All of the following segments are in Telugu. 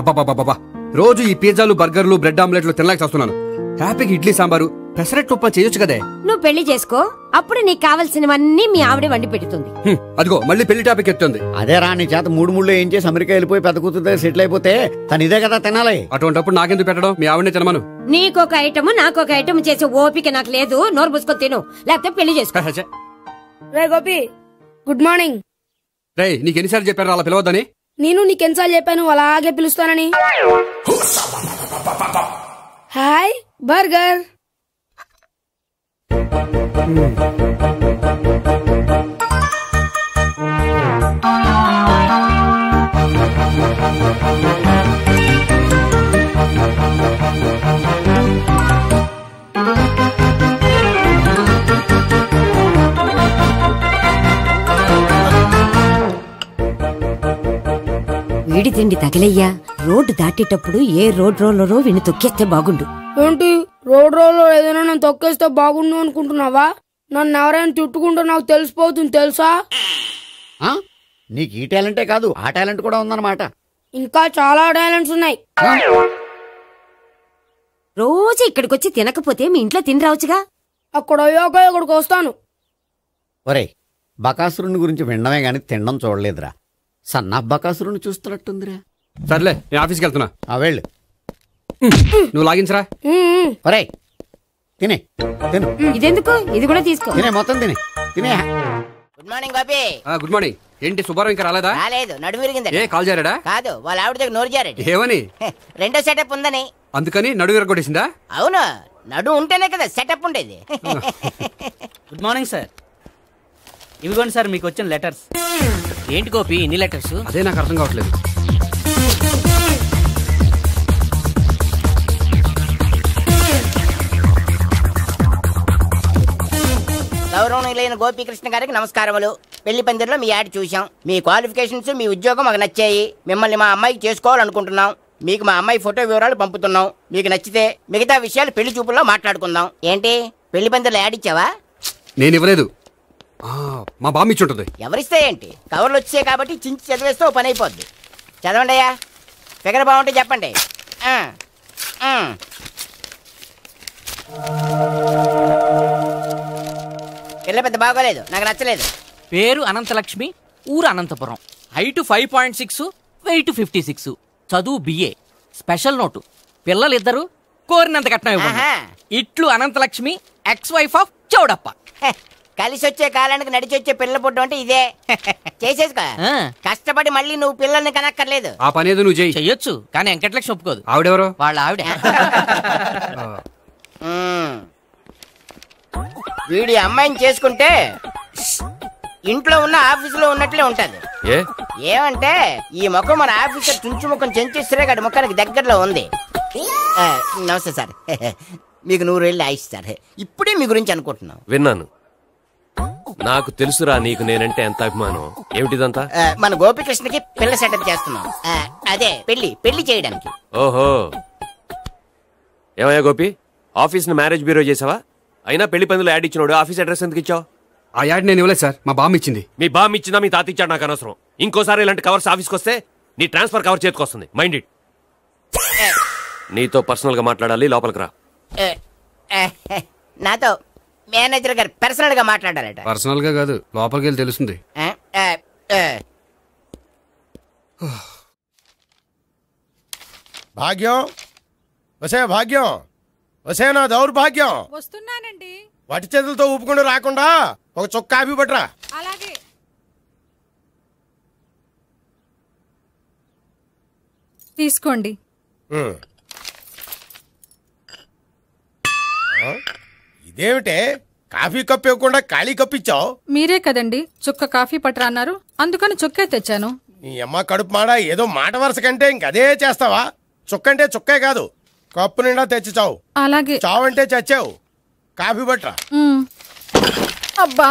అబ్బాబాబాబా, రోజు ఈ పిజ్జాలు బర్గర్లు బ్రెడ్ ఆమ్లెట్లు తినలేక చేస్తున్నాను. హ్యాపీగా ఇడ్లీ సాంబారు పెసరెట్ ఉప్మా చేయొచ్చు కదే. నువ్వు పెళ్లి చేసుకో, అప్పుడు నీకు కావాల్సినవన్నీ మీ ఆవిడే వండి పెడుతుంది. అదిగో మళ్ళీ పెళ్లి టాపిక్ ఎత్తుంది. అదే రా, నీ చేత 3 ఏం చేసి అమెరికా వెళ్ళిపోయి పెద్ద కూతురు దగ్గర సెటిల్ అయిపోతే తను ఇదే కదా తినాలి. అటువంటిప్పుడు నాకెందుకు పెట్టడం, మీ ఆవిడనే తినమను. నీకొక ఐటమ్ నాకొక ఐటమ్ చేసే ఓపిక నాకు లేదు. నోరు పూసుకొని తిను, లేకపోతే పెళ్లి చేసుకో. రే గోపి, గుడ్ మార్నింగ్. రే, నీకు ఎన్నిసార్లు చెప్పారు అలా పిలవద్దని? నేను నీకెన్నిసార్లు చెప్పాను అలాగే పిలుస్తానని. Hi burger. వీడి తిండి తగిలయ్యా. రోడ్డు దాటేటప్పుడు ఏ రోడ్ రోలరో విని తొక్కేస్తే బాగుండు. ఏంటి రోడ్ రోల్లో ఏదైనా నన్ను తొక్కేస్తే బాగుండు అనుకుంటున్నావా? నన్ను ఎవరైనా చుట్టుకుంటే నాకు తెలిసిపోతుంది తెలుసా? నీకు ఈ టాలెంటే కాదు, ఆ టాలెంట్ కూడా ఉందన్నమాట. ఇంకా చాలా టాలెంట్స్ ఉన్నాయి. రోజు ఇక్కడికొచ్చి తినకపోతే మీ ఇంట్లో తిని రావచ్చుగా. అక్కడ అయ్యాక ఇక్కడికి వస్తాను. ఒరే, బకాసురుని గురించి వినడమే గాని తినడం చూడలేదురా. సన్నా బకాసురుని చూస్తున్నట్టుందిరా. సర్లే, నేను ఆఫీస్కి వెళ్తున్నా. వెళ్ళు. నువ్వు లాగించరా. ఒరే తినే, తిను. ఇదెందుకు? ఇది కూడా తీసుకో. తినే, మొత్తం తినే తినే. Good morning Bobby. Good morning. ఏంటి సుబ్బారావు ఇంకా రాలేదా? రాలేదు, నడుము విరిగింది. ఏ కాల్ జారాడా? కాదు, వాళ్ళ ఆవిడ దగ్గర నోరు జారాడు. ఏమని? రెండో సెటప్ ఉందని. అందుకని నడువు విరగొట్టేసిందా? అవును, నడుము ఉంటేనే కదా సెటప్ ఉండేది. Good morning sir. ఇవిగోండి సార్ మీకు వచ్చిన లెటర్స్. ఏంటి గోపి ఇన్ని లెటర్స్? అదే నాకు అర్థం కావట్లేదు. గౌరవనీయులైన గోపీకృష్ణ గారికి నమస్కారములు. పెళ్లి పందిరిలో మీ యాడ్ చూసాం. మీ క్వాలిఫికేషన్స్, మీ ఉద్యోగం మాకు నచ్చాయి. మిమ్మల్ని మా అమ్మాయికి చేసుకోవాలనుకుంటున్నాం. మీకు మా అమ్మాయి ఫోటో వివరాలు పంపుతున్నాం. మీకు నచ్చితే మిగతా విషయాలు పెళ్లి చూపుల్లో మాట్లాడుకుందాం. ఏంటి పెళ్లి పందిరిలో యాడ్ ఇచ్చావా? నేను ఇవ్వలేదు, మా బామ్మ ఇచ్చి ఉంటుంది. ఎవరిస్తే ఏంటి, కవర్లు వచ్చాయి కాబట్టి చించి చదివేస్తే ఓ పని అయిపోద్ది. చదవండి అయ్యా, ఫిగర్ బాగుంటే చెప్పండి. పిల్ల పెద్ద బాగోలేదు, నాకు నచ్చలేదు. పేరు అనంతలక్ష్మి, ఊరు అనంతపురం, హైట్ 5.6, వెయిట్ 56, చదువు BA, స్పెషల్ నోటు పిల్లలిద్దరు కోరినంత కట్నం ఇవ్వండి. ఇట్లు Ananthalakshmi, ex wife of Chowdappa. కలిసి వచ్చే కాలానికి నడిచి వచ్చే పిల్ల పుట్టు అంటే ఇదే. చేసేసుకో, కష్టపడి మళ్ళీ నువ్వు పిల్లల్ని కనక్కర్లేదు. ఆ పని ఏదో నువ్వు చెయ్యొచ్చు, కానీ వెంకటలక్ష్మి ఒప్పుకోదు. ఆవిడెవరో? వాళ్ళ ఆవిడ. వీడి అమ్మాయిని చేసుకుంటే ఇంట్లో ఉన్న ఆఫీసులో ఉన్నట్లే ఉంటది. ఏమంటే ఈ ముఖం మన ఆఫీసర్ చుంచు ముఖం చెంచేశ్వరే గారి ముఖానికి దగ్గరలో ఉంది. నమస్తే సార్, మీకు 100 ఏళ్ళు ఆయుష్ సార్. ఇప్పుడే మీ గురించి అనుకుంటున్నాం. విన్నాను, నాకు తెలుసురా నీకు నేనంటే ఎంత అభిమానం. ఏమిటిదంతా? మన గోపికృష్ణకి పిల్ల సెటప్ చేస్తున్నాం. అదే పెళ్లి చేయడానికి. ఓహో, ఏమయ్యా గోపి, ఆఫీస్ ని మ్యారేజ్ బ్యూరో చేసావా? అయినా పెళ్లి పందులో యాడ్ ఇచ్చినోడు ఆఫీస్ అడ్రస్ ఎందుకు ఇచ్చావు? ఆ యాడ్ నేను ఇవ్వలేదు సార్, మా బామ్మ ఇచ్చింది. మీ బామ్మ ఇచ్చిందా మీ తాత ఇచ్చాడు నాకు అనవసరం. ఇంకోసారి ఇలాంటి కవర్స్ ఆఫీస్కి వస్తే నీ ట్రాన్స్ఫర్ కవర్ చేతికి వస్తుంది. Mind it. నీతో పర్సనల్ గా మాట్లాడాలి, లోపలికి రా. నాతో మేనేజర్ గారు పర్సనల్ గా మాట్లాడాలట. పర్సనల్ గా కాదు, లోపలికి వెళ్ళి తెలుస్తుంది. భాగ్యం, వసే భాగ్యం, వసే నా దౌర్భాగ్యం. వస్తున్నానండి. వటి చేతులతో ఊపుకుండా రాకుండా ఒక చొక్క కాఫీ పట్టరా. అలాగే. తీసుకోండి. ఇదేమిటే, కాఫీ కప్పు ఇవ్వకుండా ఖాళీ కప్పు ఇచ్చావు? మీరే కదండి చుక్క కాఫీ పట్టరా అన్నారు, అందుకని చుక్కే తెచ్చాను. నీ అమ్మ కడుపు మాడ, ఏదో మాట వరుస కంటే ఇంకదే చేస్తావా? చుక్కంటే చుక్కే కాదు, కప్పు నిండా తెచ్చి చావు. అలాగే. చావు అంటే చచ్చావు. కాఫీ పట్టరా. అబ్బా,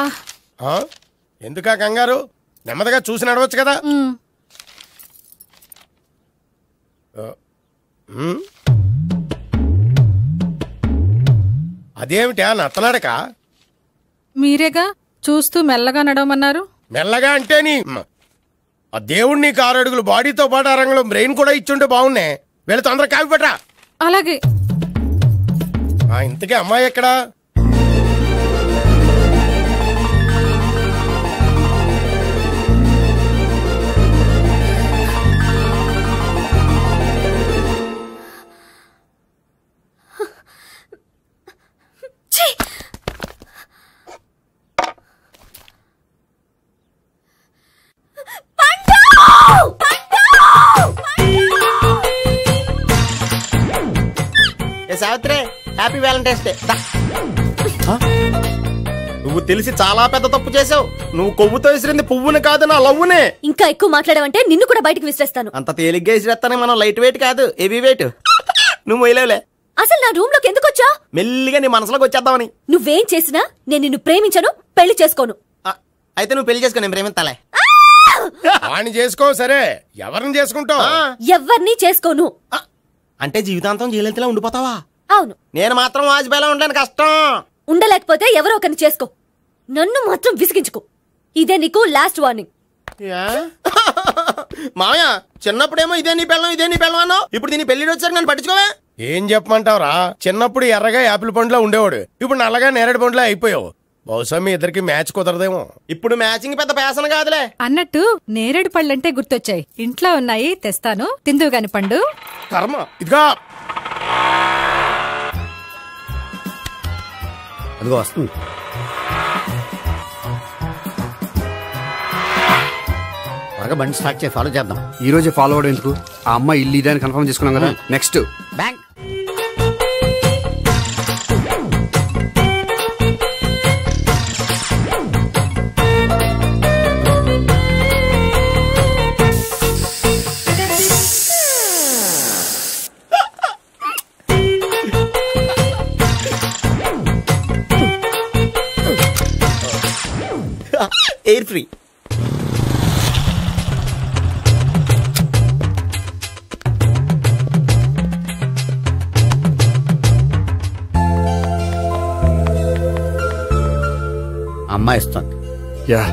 ఎందుకా కంగారు? నెమ్మదిగా చూసి నడవచ్చు కదా. అదేమిటా నత్తలాడక? మీరేగా చూస్తూ మెల్లగా నడవమన్నారు. మెల్లగా అంటే నీ ఆ దేవుడు నీకు 6 అడుగులు బాడీతో పాటు ఆ రంగంలో బ్రెయిన్ కూడా ఇచ్చుంటే బాగున్నాయి. వీళ్ళు తొందరగా కాఫీ పట్టరా. అలాగే. ఇంతకీ అమ్మాయి ఎక్కడా? Savitri, happy Valentine's day. నువ్వు తెలిసి చాలా పెద్ద తప్పు చేసావు. నువ్వు కొవ్వుతో విసిరింది పువ్వుని కాదు, నా లవ్వునే. ఇంకా ఎక్కువ మాట్లాడావంటే నిన్ను కూడా బయటకు విసిరేస్తాను. అంత తేలిగ్గా విసిరేస్తానే మనం లైట్ వెయిట్ కాదు, హెవీ వెయిట్. నువ్వు మొయ్యలేవులే. అసలు నా రూమ్ లోకి ఎందుకు వచ్చా? మెల్లిగా నీ మనసులోకి వచ్చేద్దామని. నువ్వేం చేసినా నేను నిన్ను ప్రేమించను, పెళ్లి చేసుకోను. అయితే నువ్వు పెళ్లి చేసుకో, నేను ప్రేమిస్తాలే. వాణ్ణి చేసుకో. సరే, ఎవరిని చేసుకుంటావు? ఎవరిని చేసుకోను. అంటే జీవితాంతం జయలలితలా ఉండిపోతావా? అవును. నేను మాత్రం వాజ్పేయిలా ఉండడానికి కష్టం. ఉండలేకపోతే ఎవరో ఒకరిని చేసుకో, నన్ను మాత్రం విసిగించుకో. ఇదే నీకు లాస్ట్ వార్నింగ్. మామయ్య, చిన్నప్పుడేమో ఇదే నీ పెళ్ళం అన్నావు. ఇప్పుడు దీని పెళ్లి వచ్చాక నన్ను పట్టించుకోవే. ఏం చెప్పమంటావురా? చిన్నప్పుడు ఎర్రగా యాపిల్ పండులో ఉండేవాడు, ఇప్పుడు నల్లగా నేరేడు పండులో అయిపోయావు. బహుశా మీ ఇద్దరికి మ్యాచ్ కుదరదేమో. ఇప్పుడు మ్యాచింగ్ పెద్ద పేసన కాదులే. అన్నట్టు నేరేడు పళ్ళంటే గుర్తొచ్చాయి. ఇంట్లో ఉన్నాయి, తెస్తాను, తిందువు గాని పండు. కర్మ. ఇదిగా అదిగో వస్తుంది. త్వరగా బండి స్టార్ట్ చేసి ఫాలో చేద్దాం. ఈ రోజే ఫాలో అవడం ఎందుకు? ఆ అమ్మాయి ఇల్లు ఇదే అని కన్ఫర్మ్ చేసుకున్నాం కదా. Next bank. Air free. అమ్మాయి ఇస్తుంది. యా,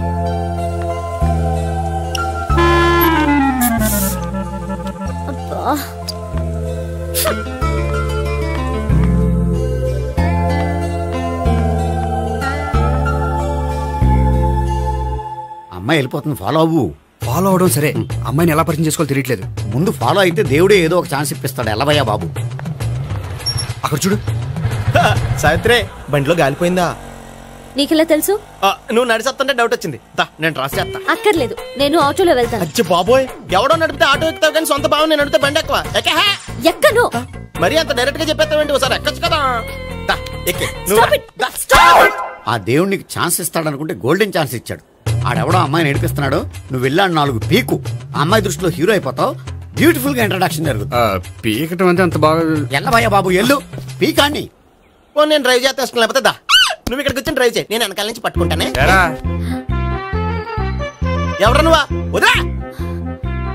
అమ్మాయి వెళ్ళిపోతుంది, ఫాలో అవ్వు. ఫాలో అవడం సరే, అమ్మాయిని ఎలా పరిచయం చేసుకోవాలో తెలియట్లేదు. ముందు ఫాలో అయితే దేవుడే ఏదో ఒక ఛాన్స్ ఇప్పిస్తాడు. ఎలవయ్యా బాబు. అక్కడ చూడు. సావిత్రి, బండిలో గాలిపోయిందా? నీకెలా తెలుసు? నువ్వు నడిచేస్తుంటే డౌట్ వచ్చింది. నేను డ్రాస్ చేస్తా. అక్కర్లేదు, నేను ఆటోలో వెళ్తాను. అచ్చి బాబోయ్, ఎవడో నడిపితే ఆటో ఎక్కుతావు కానీ సొంత భావం నేను నడిపితే బండి ఎక్కువ. ఎక్కను. మరి అంత డైరెక్ట్ గా చెప్పేస్తావేంటి? ఒకసారి ఎక్కొచ్చు కదా. ఆ దేవుడికి ఛాన్స్ ఇస్తాడనుకుంటే గోల్డెన్ ఛాన్స్ ఇచ్చాడు. ఆడెవడో అమ్మాయిని నడిపిస్తున్నాడు, నువ్వు వెళ్ళాడు 4 పీకు. ఆ అమ్మాయి దృష్టిలో హీరో అయిపోతావు. బ్యూటిఫుల్ గా ఇంట్రడక్షన్ జరుగుతుంది. పీకటం అంటే అంత బాగా. ఎల్లవయ్యా బాబు, ఎల్లు పీకాన్ని. నేను డ్రైవ్ చేస్తాను, లేకపోతే దా నువ్వు ఇక్కడికి వచ్చి డ్రైవ్ చేయి, నేను వెనకాల నుంచి పట్టుకుంటానే. ఎవరు నువ్వా? వదిలా.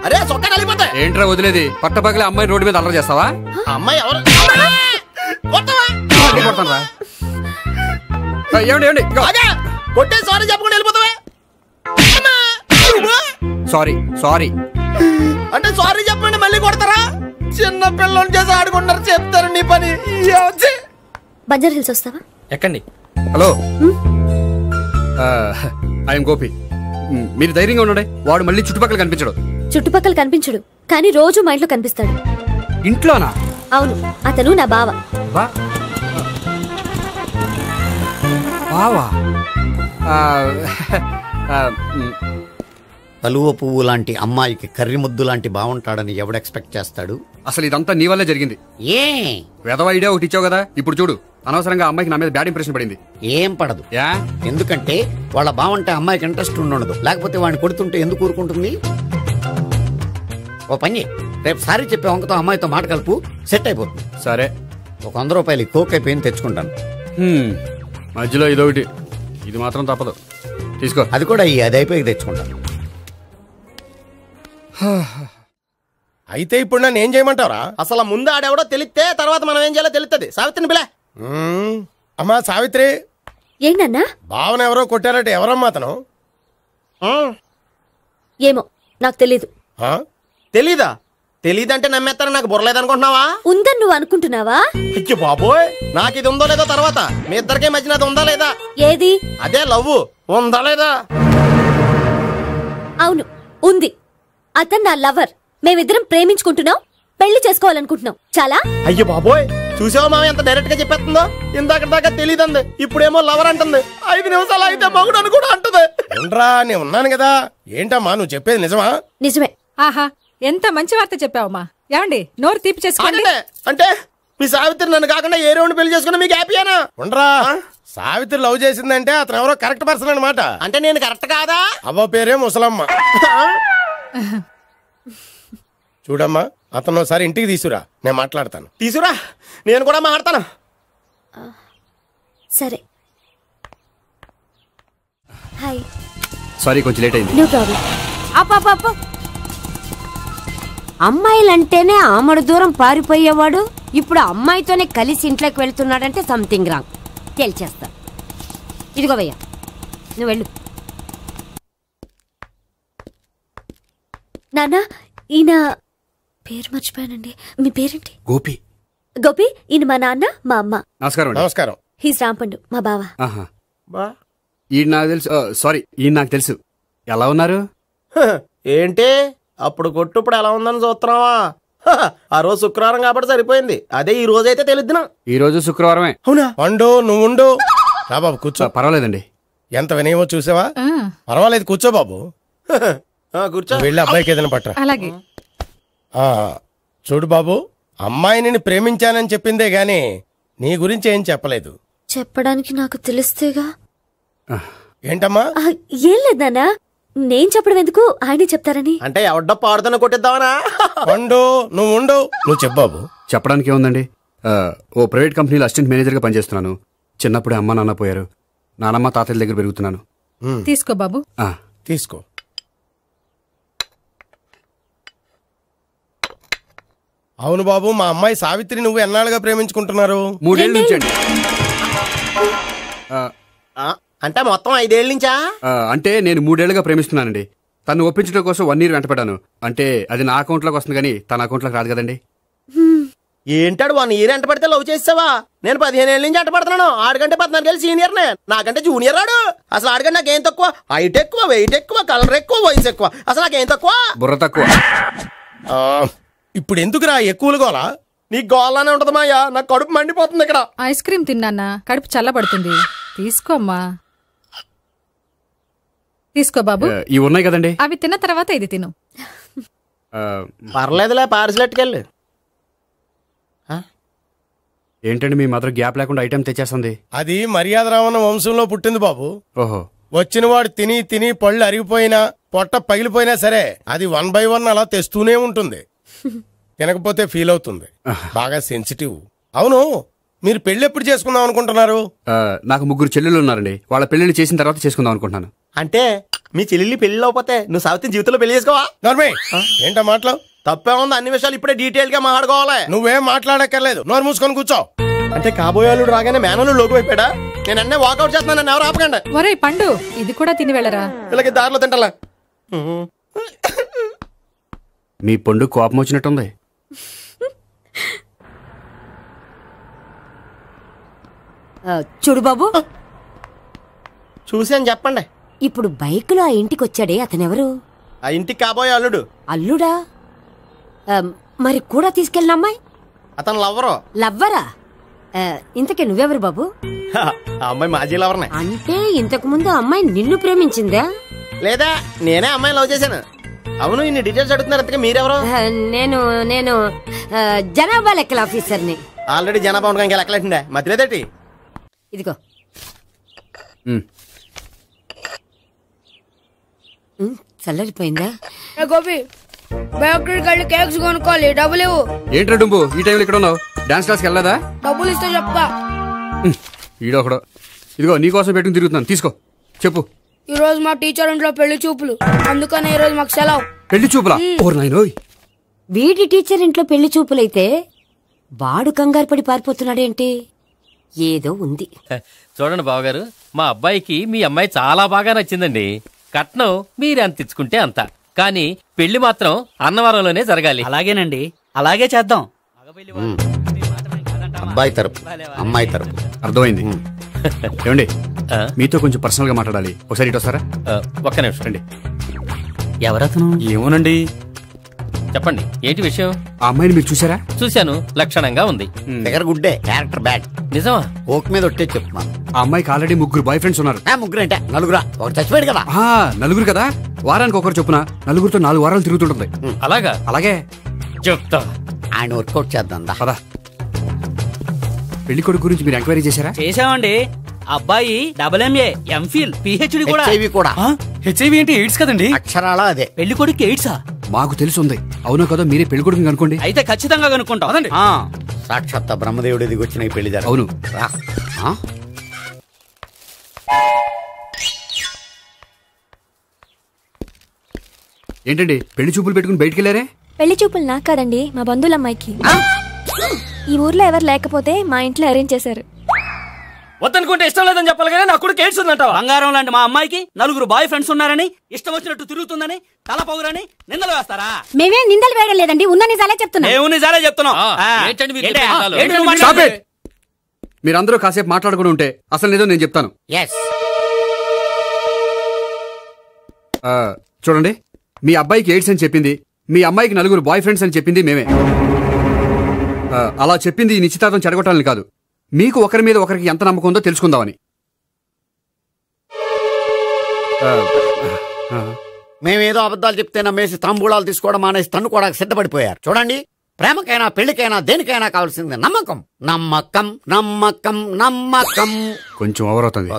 అరే చొక్కా కలిపోతా. ఏంట్రా వదిలేది? పట్టపగలే అమ్మాయి రోడ్డు మీద అల్లరి చేస్తావా? అమ్మాయి ఎవరు? కొడతాను. ఏమండి కొట్టే సారీ చెప్పకుండా వెళ్ళిపోతావా? సారీ అంటే సారీ చెప్పండి మళ్ళీ కొడతారా? చిన్న పిల్లలు చేసి ఆడుకుంటారు, చెప్తారు నీ పని. బంజారా హిల్స్ వస్తావా? ఎక్కండి. Hello, I'm Gopi. మీరు ధైర్యంగా ఉండండి. వాడు మళ్ళీ చుట్టుపక్కల కనిపించడు. చుట్టుపక్కల కనిపించడు, కానీ రోజు మా ఇంట్లో కనిపిస్తాడు. ఇంట్లోనా? అవును, అతను నా బావ. బావా? కలువ పువ్వు లాంటి అమ్మాయికి కర్రి ముద్దు లాంటి బాగుంటాడని ఎవడు ఎక్స్పెక్ట్ చేస్తాడు? అసలు ఇదంతా నీ వల్లే జరిగింది. ఏ వెధవ ఐడియా ఒకటి ఇచ్చావు కదా. ఇప్పుడు చూడు, అనవసరంగా అమ్మాయికి నా మీద బ్యాడ్ ఇంప్రెషన్ పడింది. ఏం పడదు. ఎందుకంటే వాళ్ళ బావంటే అమ్మాయికి ఇంట్రెస్ట్ ఉండదు. లేకపోతే వాడిని కొడుతుంటే ఎందుకు ఊరుకుంటుంది? ఓ పని, రేపు సారీ చెప్పే వంకతో అమ్మాయితో మాట కలుపు, సెట్ అయిపోతుంది. సరే, ఒక 100 రూపాయలు కోక్ అయిపోయింది, తెచ్చుకుంటాను. మధ్యలో ఇదొకటి, ఇది మాత్రం తప్పదు. తీసుకో. అది కూడా అది అయిపోయి తెచ్చుకుంటాను. అయితే ఇప్పుడు నన్ను ఏం చేయమంటావరా? అసలు ముందు ఆడెవడో తెలిస్తే తర్వాత మనం ఏం చేయాలో తెలుస్తుంది. సావిత్రిని పిల్ల. అమ్మా సావిత్రి. ఏంటన్నా? భావన ఎవరో కొట్టారట. ఎవరమ్మా అతను? ఏమో, నాకు తెలీదు. తెలీదా? తెలీదంటే నమ్మేస్తాను నాకు బుర్రలేదనుకుంటున్నావా? ఉందని నువ్వు అనుకుంటున్నావా? అయ్యో బాబోయ్, నాకు ఇది ఉందో లేదో తర్వాత. మీ ఇద్దరికే మధ్యన అది ఉందా లేదా? ఏది? అదే లవ్ ఉందా లేదా? అవును, ఉంది. అతను నా లవర్. మేమిద్దరం ప్రేమించుకుంటున్నాం, పెళ్లి చేసుకోవాలనుకుంటున్నాం. చాలా. అయ్యో బాబోయ్, చూసావా మామ ఎంత డైరెక్ట్ గా చెప్పేస్తుందో? ఇందాక దాకా తెలియదండి, ఇప్పుడేమో లవర్ అంటుంది. 5 నిమిషాలు అయితే మగుడు అని కూడా అంటుంది. నేను ఉన్నాను కదా. ఏంటమ్మా నువ్వు చెప్పేది నిజమా? నిజమే. ఆహా, ఎంత మంచి వార్త చెప్పావమ్మా. ఏమండి, నోరు తీపి చేసుకోండి. అంటే మీ సావిత్రి నన్ను కాకుండా ఏ రౌండ్ పెళ్లి చేసుకున్నా మీకు హ్యాపీయేనా? ఉండరా, సావిత్రి లవ్ చేసిందంటే అతను ఎవరో కరెక్ట్ పర్సన్ అనమాట. అంటే నేను కరెక్ట్ కాదా? అవ్వ పేరే ముసలమ్మ. చూడమ్మా, అతను ఒకసారి ఇంటికి తీసుకురా, నేను మాట్లాడతాను. తీసుకురా, నేను కూడా మాట్లాడతాను. సరే. హాయ్. సారీ, కొంచెం లేట్ అయింది. No problem. అప్ప అమ్మాయిలంటేనే ఆమడు దూరం పారిపోయేవాడు ఇప్పుడు అమ్మాయితోనే కలిసి ఇంట్లోకి వెళ్తున్నాడంటే సంథింగ్ రాంగ్. తేల్చేస్తా. ఇదిగో భయ్యా, నువ్వు వెళ్ళు. నాన్న, ఈయన పేరు మర్చిపోయానండి. మీ పేరేంటి? గోపి. గోపి, ఈయన మా నాన్న, మా అమ్మ. నమస్కారం. నమస్కారం. హీస్ రాంపండు, మా బావ. ఈయన నాకు తెలుసు. సారీ, ఈయన నాకు తెలుసు. ఎలా ఉన్నారు? ఏంటి అప్పుడు కొట్టు ఇప్పుడు ఎలా ఉందని చూస్తున్నావా? ఆ రోజు శుక్రవారం కాబట్టి సరిపోయింది. అదే ఈ రోజు అయితే తెలుద్దునా. ఈ రోజు శుక్రవారమే. అవునా? పండు నువ్వు ఉండు. రా బాబు కూర్చో. పర్వాలేదండి. ఎంత వినయమో చూసావా? పర్వాలేదు, కూర్చో బాబు. కూర్చో. వెళ్ళి అబ్బాయికి ఏదైనా పట్టరా. అలాగే. చూడు బాబు, అమ్మాయిని ప్రేమించానని చెప్పిందే గాని నీ గురించి ఏం చెప్పలేదు. చెప్పడానికి నాకు తెలిస్తేగా. ఏంటమ్మా? ఏం లేదు నాన్న, నేను చెప్పడం ఎందుకు, ఆయనే చెప్తారని. అంటే ఎవడ్డో పాడుతున్న కొట్టిద్దామనా? పండు నువ్వు ఉండు. నువ్వు చెప్పు బాబు. చెప్పడానికి ఏముందండి, ఓ ప్రైవేట్ కంపెనీలో అసిస్టెంట్ మేనేజర్గా పనిచేస్తున్నాను. చిన్నప్పుడే అమ్మ నాన్న పోయారు. నానమ్మ తాతయ్య దగ్గర పెరుగుతున్నాను. తీసుకో బాబు. తీసుకో. అవును బాబు, మా అమ్మాయి సావిత్రి నువ్వు ఎన్నాళ్ళుగా ప్రేమించుకుంటున్నారు? 3 ఏళ్ళ నుంచి అండి. అంటే మొత్తం 5 ఏళ్ళ నుంచా? అంటే నేను 3 ఏళ్ళుగా ప్రేమిస్తున్నానండి. తను ఒప్పించడం కోసం 1 year వెంటపడ్డాను. అంటే అది నా అకౌంట్లోకి వస్తుంది కానీ తన అకౌంట్లోకి రాదు కదండి. ఏంటాడు 1 year ఎంట పడితే లవ్ చేసావా? నేను 15 ఏళ్ళ నుంచి ఎంట పడుతున్నాను. ఆడికంటే 14 ఏళ్ళు సీనియర్నే, నాకంటే జూనియర్ ఆడు. అసలు ఆడికంటే నాకేం తక్కువ? హైట్ ఎక్కువ, వెయిట్ ఎక్కువ, కలర్ ఎక్కువ, వయసు ఎక్కువ. అసలు నాకేం తక్కువ? బుర్ర తక్కువ. ఇప్పుడు ఎందుకురా ఎక్కువలు గోలా? నీకు గోలానే ఉంటది మాయా, నాకు కడుపు మండిపోతుంది ఇక్కడ. ఐస్ క్రీమ్ తిన్నానా, కడుపు చల్లబడుతుంది. తీసుకోమ్మా. తీసుకో బాబు. ఇవి ఉన్నాయి కదండి, అవి తిన్న తర్వాత ఇది తిను. పర్లేదులే, పార్సిలెట్టుకెళ్ళి. ఏంటండి మీ మదర్ గ్యాప్ లేకుండా ఐటెం తెచ్చేస్తుంది? అది మర్యాద రావణ వంశంలో పుట్టింది బాబు. ఓహో. వచ్చిన వాడు తిని తిని పళ్ళు అరిగిపోయినా పొట్ట పగిలిపోయినా సరే అది 1 by 1 అలా తెస్తూనే ఉంటుంది. తినకపోతే ఫీల్ అవుతుంది. బాగా సెన్సిటివ్. అవును, మీరు పెళ్లి ఎప్పుడు చేసుకుందాం అనుకుంటున్నారు? నాకు 3 చెల్లెళ్ళు ఉన్నారండి. వాళ్ళ పెళ్లిని చేసిన తర్వాత చేసుకుందాం అనుకుంటున్నాను. అంటే మీ చెల్లెల్ని పెళ్లి అవ్వకపోతే నువ్వు సావిత్రి జీవితంలో పెళ్లి చేసుకోవా? నోర్మే, ఏంటో మాటలు? తప్పే ఉంది, అన్ని విషయాలు ఇప్పుడే డీటెయిల్ గా మాట్లాడుకోవాలి. నువ్వేం మాట్లాడక్కర్లేదు, నోరు మూసుకొని కూర్చో. అంటే కాబోయేవాళ్ళు రాగానే మేనలు లోకి అయిపోయాడా? నేను అన్నీ వాకౌట్ చేస్తున్నాను, నన్ను ఎవరు ఆపకండి. ఒరే పండు, ఇది కూడా తిని వెళ్ళరా. వీళ్ళకి దారిలో తింటలా. మీ పండు కోపం వచ్చినట్టుంది. చూడు బాబు, చూసాను చెప్పండి. ఇప్పుడు బైక్ లో ఆ ఇంటికి వచ్చాడే అతనెవరు? ఆ ఇంటికి కాబోయే అల్లుడు. అల్లుడా? మరి కూడా తీసుకెళ్ళిన అమ్మాయి? అతను లవ్వరు. లవ్వరా? ఇంతకీ నువ్వెవరు బాబు? ఆ అమ్మాయి మాజీ లవర్నే. అంటే ఇంతకు ముందు అమ్మాయి నిన్ను ప్రేమించిందా? లేదా నేనే అమ్మాయి లవ్ చేశాను. అవును, ఇన్ని డీటెయిల్స్ అడుగుతున్నారు. అంతగా మీరెవరు? నేను నేను జనాభా లెక్కల ఆఫీసర్ని. ఆల్రెడీ జనాభా ఉండగా ఇంకా లెక్కలేటండే మధ్యలేదేటి. ఇదిగో. చల్లరిపోయిందా? గోపి, బయోక్రెడిట్ కార్డు కేక్స్ కొనుక్కోవాలి, డబ్బులు ఇవ్వు. ఏంట్రా డుంబు ఈ టైంలో ఇక్కడ ఉన్నావు? డాన్స్ క్లాస్కి వెళ్ళదా? డబ్బులు ఇస్తే చెప్తా. ఈడొకడు. ఇదిగో నీకోసం పెట్టుకుని తిరుగుతున్నాను, తీసుకో. చెప్పు. ఈ రోజు మా టీచర్ ఇంట్లో పెళ్లి చూపులు, అందుకనే ఈ రోజు మాకు సెలవు. పెళ్లి చూపులా? ఓర్ నాయనోయ్. వీడి టీచర్ ఇంట్లో పెళ్లి చూపులైతే వాడు కంగారు పడి పారిపోతున్నాడేంటి? ఏదో ఉంది. చూడండి బావగారు, మా అబ్బాయికి మీ అమ్మాయి చాలా బాగా నచ్చిందండి. కట్నం మీరు ఎంత ఇచ్చుకుంటే అంత. కానీ పెళ్లి మాత్రం అన్నవరంలోనే జరగాలి. అలాగేనండి, అలాగే చేద్దాం. అబ్బాయి తరపు అమ్మాయి తరపు. అర్థమైంది. ఏమండి మీతో కొంచెం పర్సనల్ గా మాట్లాడాలి, ఒకసారి ఇటు వస్తారా? ఒక్క నిమిషం రండి. ఎవరతను? ఏమోనండి. చెప్పండి, ఏంటి విషయం? ఆ అమ్మాయిని మీరు చూసారా? చూశాను, లక్షణంగా ఉంది. ఫిగర్ గుడ్డే, క్యారెక్టర్ బ్యాడ్. నిజమా? ఓక్ మీద ఒట్టే చెప్తున్నాను. ఆ అమ్మాయికి ఆల్రెడీ 3 బాయ్ ఫ్రెండ్స్ ఉన్నారు. 3 అంటే 4 ఒకటి చచ్చిపోయాడు కదా. 4 కదా, వారానికి ఒకరు చొప్పున 4తో 4 వారాలు తిరుగుతుంటుంది. అలాగా? అలాగే చెప్తా. ఆయన వర్కౌట్ చేద్దాం పదా. పెళ్లి కొడుకు గురించి మీరు ఎంక్వైరీ చేశారా? చేశామండి. అబ్బాయి MA, MPhil, PhD కూడా. హెచ్ఐవి కూడా. హెచ్ఐవి అంటే ఎయిడ్స్ కదండి. అక్షరాల అదే. పెళ్లి కొడుకు ఎయిడ్సా? మాకు తెలుసుంది. అవునో కదా, మీరే పెళ్లి కొడుకుని అనుకోండి. అయితే ఖచ్చితంగా కనుక్కుంటాం. సాక్షాత్ బ్రహ్మదేవుడి దిగి వచ్చిన ఈ పెళ్లి జరగదు. అవును. ఏంటండి పెళ్లి చూపులు పెట్టుకుని బయటికి వెళ్ళారే? పెళ్లి చూపులు నాకు కాదండి, మా బంధువుల అమ్మాయికి. ఈ ఊర్లో ఎవరు లేకపోతే మా ఇంట్లో అరేంజ్ చేశారు. వద్దనుకుంటే ఇష్టం లేదని చెప్పాలి కానీ నా కొడుకు ఎయిడ్స్ ఉందంటావా? బంగారం లాంటి మా అమ్మాయికి 4 బాయ్ ఫ్రెండ్స్ ఉన్నారని, ఇష్టం వచ్చినట్టు తిరుగుతుందని, తల పౌరని నిందలు వేస్తారా? మేమే నిందలు వేయడం లేదండి, ఉన్న నిజాలే చెప్తున్నాం. మేము నిజాలే చెప్తున్నాం. మీరందరూ కాసేపు మాట్లాడుకుని ఉంటే అసలు నిజం నేను చెప్తాను. చూడండి, మీ అబ్బాయికి ఎయిడ్స్ అని చెప్పింది, మీ అమ్మాయికి 4 బాయ్ ఫ్రెండ్స్ అని చెప్పింది మేమే. అలా చెప్పింది ఈ నిశ్చితార్థం చెడగొట్టాలని కాదు, మీకు ఒకరి మీద ఒకరికి ఎంత నమ్మకం ఉందో తెలుసుకుందామని. మేమేదో అబద్ధాలు చెప్తే నమ్మేసి తాంబూలాలు తీసుకోవడం మానేసి తన్నుకోవడానికి సిద్ధపడిపోయారు. చూడండి, ప్రేమకైనా పెళ్లికైనా దేనికైనా కావాల్సింది నమ్మకం. నమ్మకం నమ్మకం నమ్మకం. కొంచెం ఓవర్ అవుతుంది.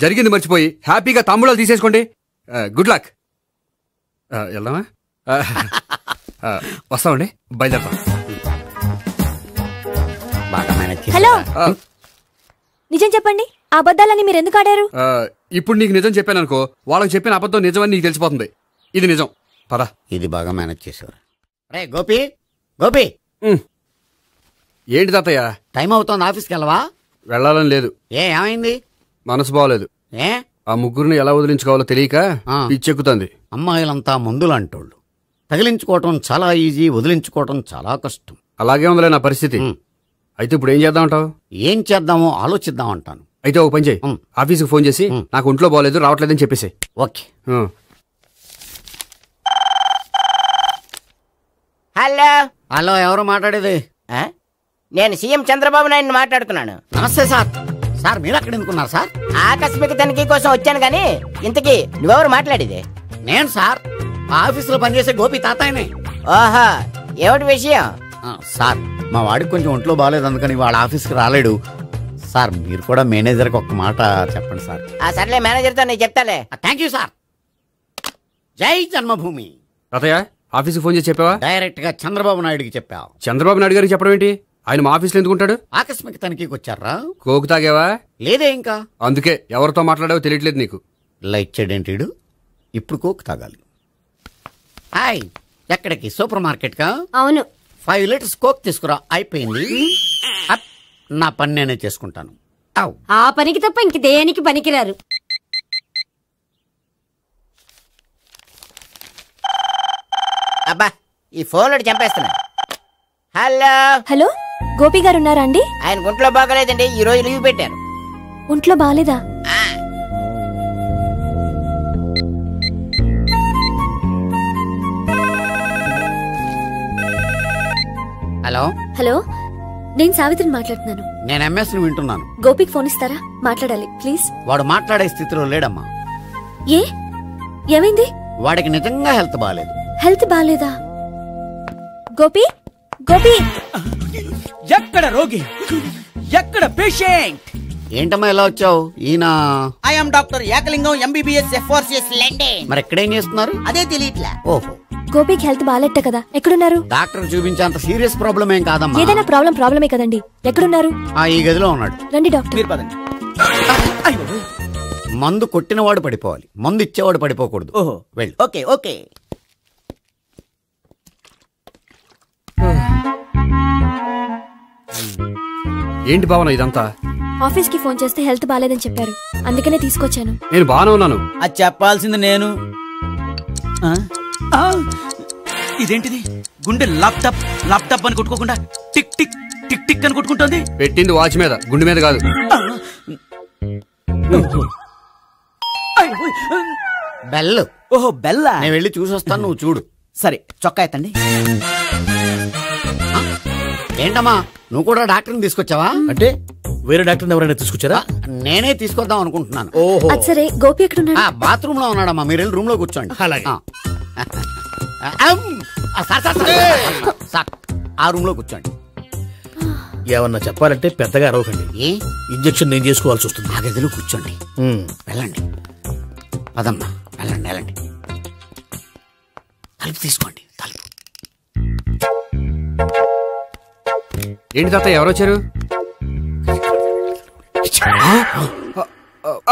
జరిగింది మర్చిపోయి హ్యాపీగా తాంబూలాలు తీసేసుకోండి. Good luck. వెళ్దామా? వస్తామండి, బయలుదేరతాం. హలో, నిజం చెప్పండి, ఆ అబద్ధాలని మీరు ఎందుకు ఆడారు? ఇప్పుడు నీకు నిజం చెప్పాను అనుకో, వాళ్ళకి చెప్పిన అబద్ధం నిజమని నీకు తెలిసిపోతుంది. ఇది నిజం. పద. ఇది బాగా మేనేజ్ చేసేవారు. రే గోపి, గోపి. ఏంటి తాతయ్య? టైం అవుతోంది, ఆఫీస్కి వెళ్ళవా? వెళ్ళాలని లేదు. ఏమైంది? మనసు బాగోలేదు. ఆ ముగ్గురిని ఎలా వదిలించుకోవాలో తెలియక పిచ్చెక్కుతుంది. అమ్మాయిలంతా మందులాంటోళ్ళు. తగిలించుకోవటం చాలా ఈజీ, వదిలించుకోవటం చాలా కష్టం. అలాగే ఉందిలే నా పరిస్థితి. అయితే ఇప్పుడు ఏం చేద్దామంటావు? ఏం చేద్దామో ఆలోచిద్దామంటాను. అయితే ఒక పని చేయి, ఆఫీస్కి ఫోన్ చేసి నాకు ఒంట్లో బాగోలేదు రావట్లేదని చెప్పేసి. ఓకే. హలో. హలో, ఎవరు మాట్లాడేది? నేను సీఎం చంద్రబాబు నాయుడు మాట్లాడుతున్నాను. నమస్తే సార్. సార్ మీరు అక్కడ ఎందుకున్నారు సార్? ఆకస్మిక తనిఖీ కోసం వచ్చాను గానీ ఇంతకీ నువ్వెవరు మాట్లాడేది? నేను సార్, ఆఫీసులో పనిచేసే గోపి తాతాయనే. ఓహో, ఏమిటి విషయం? సార్, మా వాడికి కొంచెం ఒంట్లో బాగాలేదు, అందుకని వాళ్ళ ఆఫీస్కి రాలేడు. సార్, మీరు కూడా మేనేజర్కి ఒక మాట చెప్పండి సార్. సర్లే, మేనేజర్తో నేను చెప్తాలే. Thank you sir. జై జన్మభూమి. తాతయ్య, ఆఫీస్కి ఫోన్ చేసి చెప్పావా? డైరెక్ట్ గా చంద్రబాబు నాయుడుకి చెప్పావు. చంద్రబాబు నాయుడు గారికి చెప్పడం ఏంటి? ఆయన మా ఆఫీస్లో ఎందుకుంటాడు? ఆకస్మిక తనిఖీకి వచ్చారా? కోకు తాగావా? లేదే ఇంకా. అందుకే ఎవరితో మాట్లాడావో తెలియట్లేదు నీకు. లైట్ చేయడేంటిడు? ఇప్పుడు కోక్ తాగాలి. హాయ్, ఎక్కడికి? సూపర్ మార్కెట్ కా? అవును. 5 లీటర్స్ కోక్ తీసుకురా. అయిపోయింది. నా పని నేనే చేసుకుంటాను. ఆ పనికి తప్ప ఇంక దేనికి పనికిరారు. అబ్బా, ఈ ఫోన్ లో చంపేస్తున్నా. హలో. హలో, గోపి గారు ఉన్నారా అండి? ఆయన ఒంట్లో బాగలేదండి, ఈ రోజు లీవ్ పెట్టారు. ఒంట్లో బాగాలేదా? హలో. హలో, నేను సావిత్రిని మాట్లాడుతున్నాను. నేను ఎంఎస్ ని వింటున్నాను. గోపికి ఫోన్ ఇస్తారా? మాట్లాడాలి ప్లీజ్. వాడు మాట్లాడే స్థితిలో లేడమ్మా. ఏ, ఏమైంది? వాడికి నిజంగా హెల్త్ బాగాలేదు. హెల్త్ బాగాలేదా? గోపి, గోపి. ఎక్కడ రోగి, ఎక్కడ పేషెంట్? ఏంటమ్మా ఎలా వచ్చావు? ఈయన I'm doctor Ekalingam, MBBS FRCS London. మరి ఎక్కడేం చేస్తున్నారు? అదే తెలియట్లా. ఓహో, గోపికి హెల్త్ బాగాలెట్ట కదా, ఎక్కడున్నారు? డాక్టర్ చూపించేంత సీరియస్ ప్రాబ్లం ఏం కాదమ్మా. ఏదైనా ప్రాబ్లమే కదండి. ఎక్కడున్నారు? ఈ గదిలో ఉన్నాడు. రండి డాక్టర్. మీరు పదండి. మందు కొట్టినవాడు పడిపోవాలి, మందు ఇచ్చేవాడు పడిపోకూడదు. ఓహో, వెళ్ళు. Okay okay. ఏంటి భావన ఇదంతా? ఆఫీస్ కి ఫోన్ చేస్తే హెల్త్ బాగాలేదని చెప్పారు, అందుకనే తీసుకొచ్చాను. నేను బాగానే ఉన్నాను. అది చెప్పాల్సింది నేను. ఇదేంటిది గుండె ల్యాప్టాప్ ల్యాప్టాప్ అని కొట్టుకోకుండా టిక్ టిక్ టిక్ టిక్ అని కొట్టుకుంటుంది. పెట్టింది వాచ్ మీద, గుండె మీద కాదు. బెల్. ఓహో బెల్లా. నేను వెళ్ళి చూసొస్తాను, నువ్వు చూడు. సరే చొక్కా ఎత్తండి. ఏంటమ్మా నువ్వు కూడా డాక్టర్ని తీసుకొచ్చావా? అంటే వేరే డాక్టర్ ఎవరైనా తీసుకొచ్చారా? నేనే తీసుకొద్దాం అనుకుంటున్నాను. ఓహో సరే గోపి ఎక్కడున్నాడు? బాత్రూమ్ లో ఉన్నాడమ్మా, మీరు వెళ్ళి రూమ్ లో కూర్చోండి. అలాగే. సార్ ఆ రూమ్ లో కూర్చోండి. ఏమన్నా చెప్పాలంటే పెద్దగా అరవకండి. ఇంజెక్షన్ నేను చేసుకోవాల్సి వస్తుంది. ఆ గదిలో కూర్చోండి. వెళ్ళండి పదమ్మా, వెళ్ళండి వెళ్ళండి. తలుపు తీసుకోండి, తలుపు. ఏంటి తాత ఎవరు వచ్చారు?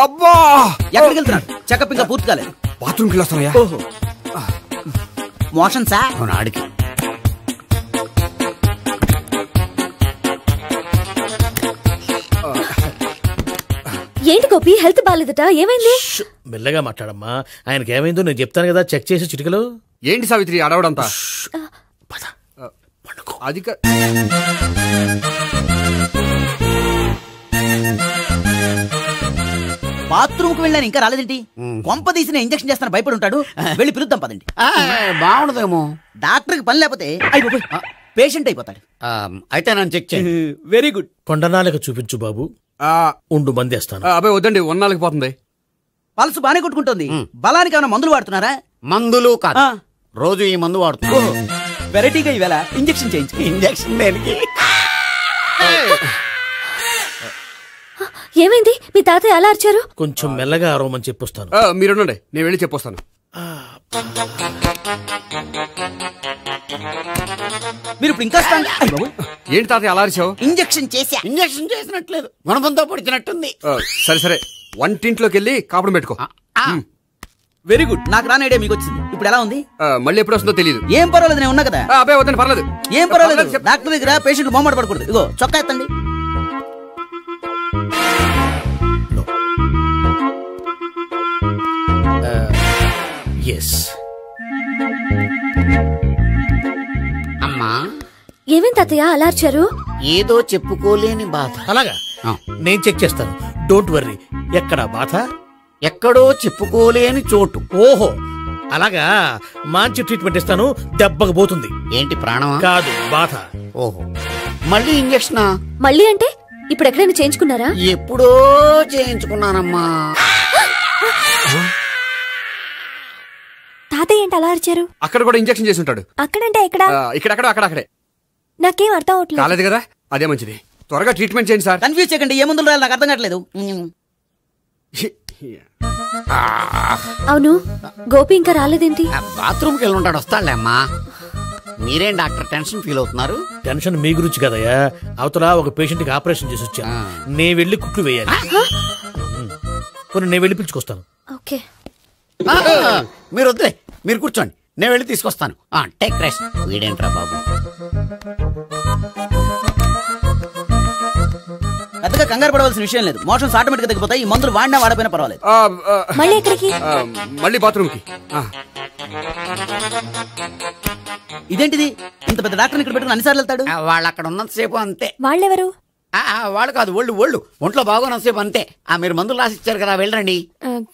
అబ్బా ఎక్కడికి వెళ్తున్నారు? చెకప్ ఇంకా పూర్తి కాలేదు. బాత్రూమ్కి వెళ్ళొస్తానయ్యా. ఓహో మోషన్ సార్. అవును ఆడికి. ఏంటి గోపి హెల్త్ బాగాలేదట, ఏమైంది? మెల్లగా మాట్లాడమ్మా. ఆయనకి ఏమైందో నేను చెప్తాను కదా, చెక్ చేసి చిటికలు. ఏంటి సావిత్రి అడవడంతా? అది బాత్రూమ్ కు వెళ్ళాను ఇంకా రాలేదేంటి? కొంప తీసిన ఇంజక్షన్ చేస్తాను భయపడి ఉంటాడు. వెళ్ళి పిలుద్దాం పదండి. బాగుండదేమో. డాక్టర్ కి పని లేకపోతే పేషెంట్ అయిపోతాడు. అయితే నన్ను చెక్ చేయి. Very good. కొండనాలకు చూపించు బాబు. ఉండు మందేస్తాను. అబ్బాయి వద్దండి, ఉన్నాళ్ళకి పోతుంది. పల్సు బానే కొట్టుకుంటుంది. బలానికి ఏమైనా మందులు వాడుతున్నారా? మందులు కాదు, రోజు ఈ మందు వాడుతున్నా. వెరైటీగా ఈవేళ ఇంజక్షన్ చేయించు. ఇంజక్షన్ దేనికి? ఏమైంది? మీ తాతయ్య అలా అరిచారు? కొంచెం మెల్లగా అరవమని చెప్పొస్తాను. మీరుండండి, నేను వెళ్ళి చెప్పొస్తాను. మీరు ఇప్పుడు ఇంకా ఏంటి తాతయ్య అలా అరిచావు? ఇంజక్షన్ చేసా. ఇంజక్షన్ చేసినట్లేదు, గుణపంతో పొడిచినట్టుంది. సరే సరే, వంటింట్లోకి వెళ్ళి కాపురం పెట్టుకో. Very good. నాకు రాని ఐడియా మీకు వచ్చింది. ఇప్పుడు ఎలా ఉంది? మళ్ళీ ఎప్పుడు వస్తుందో తెలియదు. ఏం పర్వాలేదు, నేను ఉన్నా కదా. అబ్బాయి వద్దండి, పర్లేదు. ఏం పర్వాలేదు. డాక్టర్ దగ్గర పేషెంట్ మొహమాట పడకూడదు. ఇగో చొక్కా ఎత్తండి. అమ్మా ఏమేం తాతయ్య అలా అరిచారు? ఏదో చెప్పుకోలేని బాధ. అలాగా, నేను చెక్ చేస్తాను. Don't worry. ఎక్కడా బాధ? ఎక్కడో చెప్పుకోలేని చోటు. ఓహో అలాగా, మంచి ట్రీట్మెంట్ ఇస్తాను, దెబ్బకు పోతుంది. ఏంటి ప్రాణమా? కాదు, బాధ. ఓహో మళ్ళీ ఇంజక్షనా? మళ్ళీ అంటే ఇప్పుడు ఎక్కడైనా చేయించుకున్నారా? ఎప్పుడో చేయించుకున్నానమ్మా. తాతయ్య ఏంటి అలా అరిచారు? అక్కడ కూడా ఇంజక్షన్ చేసి ఉంటాడు. అక్కడంటే ఎక్కడ? ఇక్కడక్కడ అక్కడే. నాకేం అర్థం అవట్లేదు. కాలేదు కదా, అదే మంచిది. త్వరగా ట్రీట్మెంట్ చేయండి సార్. కన్ఫ్యూజ్ చేయకండి. ఏ మందులు రాయాలి నాకు అర్థం కావట్లేదు. అవును గోపి ఇంకా రాలేదేంటి? బాత్రూమ్కి వెళ్ళి ఉంటాడు, వస్తాడులే అమ్మా. మీరేం డాక్టర్ టెన్షన్ ఫీల్ అవుతున్నారు? టెన్షన్ మీ గురించి కదయ్యా. అవతల ఒక పేషెంట్ కి ఆపరేషన్ చేసి వచ్చా, నేను వెళ్ళి కుట్లు వేయాలి. నేను వెళ్ళి పిలుచుకొస్తాను. ఓకే మీరు వద్దులే, మీరు కూర్చోండి, నేను వెళ్ళి తీసుకొస్తాను. Take rest. వీడేంట్రా బాబు, పెద్దగా కంగారు పడవలసిన విషయం లేదు. మోషన్స్ ఆటోమేటిక్ గా తగ్గిపోతాయి. ఈ మందులు వాడినా వాడపోయినా పర్వాలేదు. మళ్ళీ ఎక్కడికి? మళ్ళీ బాత్రూమ్ కి. ఇదేంటిది? ఇంత పెద్ద డాక్టర్ ఇక్కడ పెట్టుకుని అన్నిసార్లు వెళ్తాడు? వాళ్ళు అక్కడ ఉన్నంతసేపు అంతే. వాళ్ళెవరు? వాళ్ళు కాదు, ఒళ్ళు ఒంట్లో బాగోనంతసేపు అంతే. మీరు మందులు రాసి ఇచ్చారు కదా, వెళ్ళండి.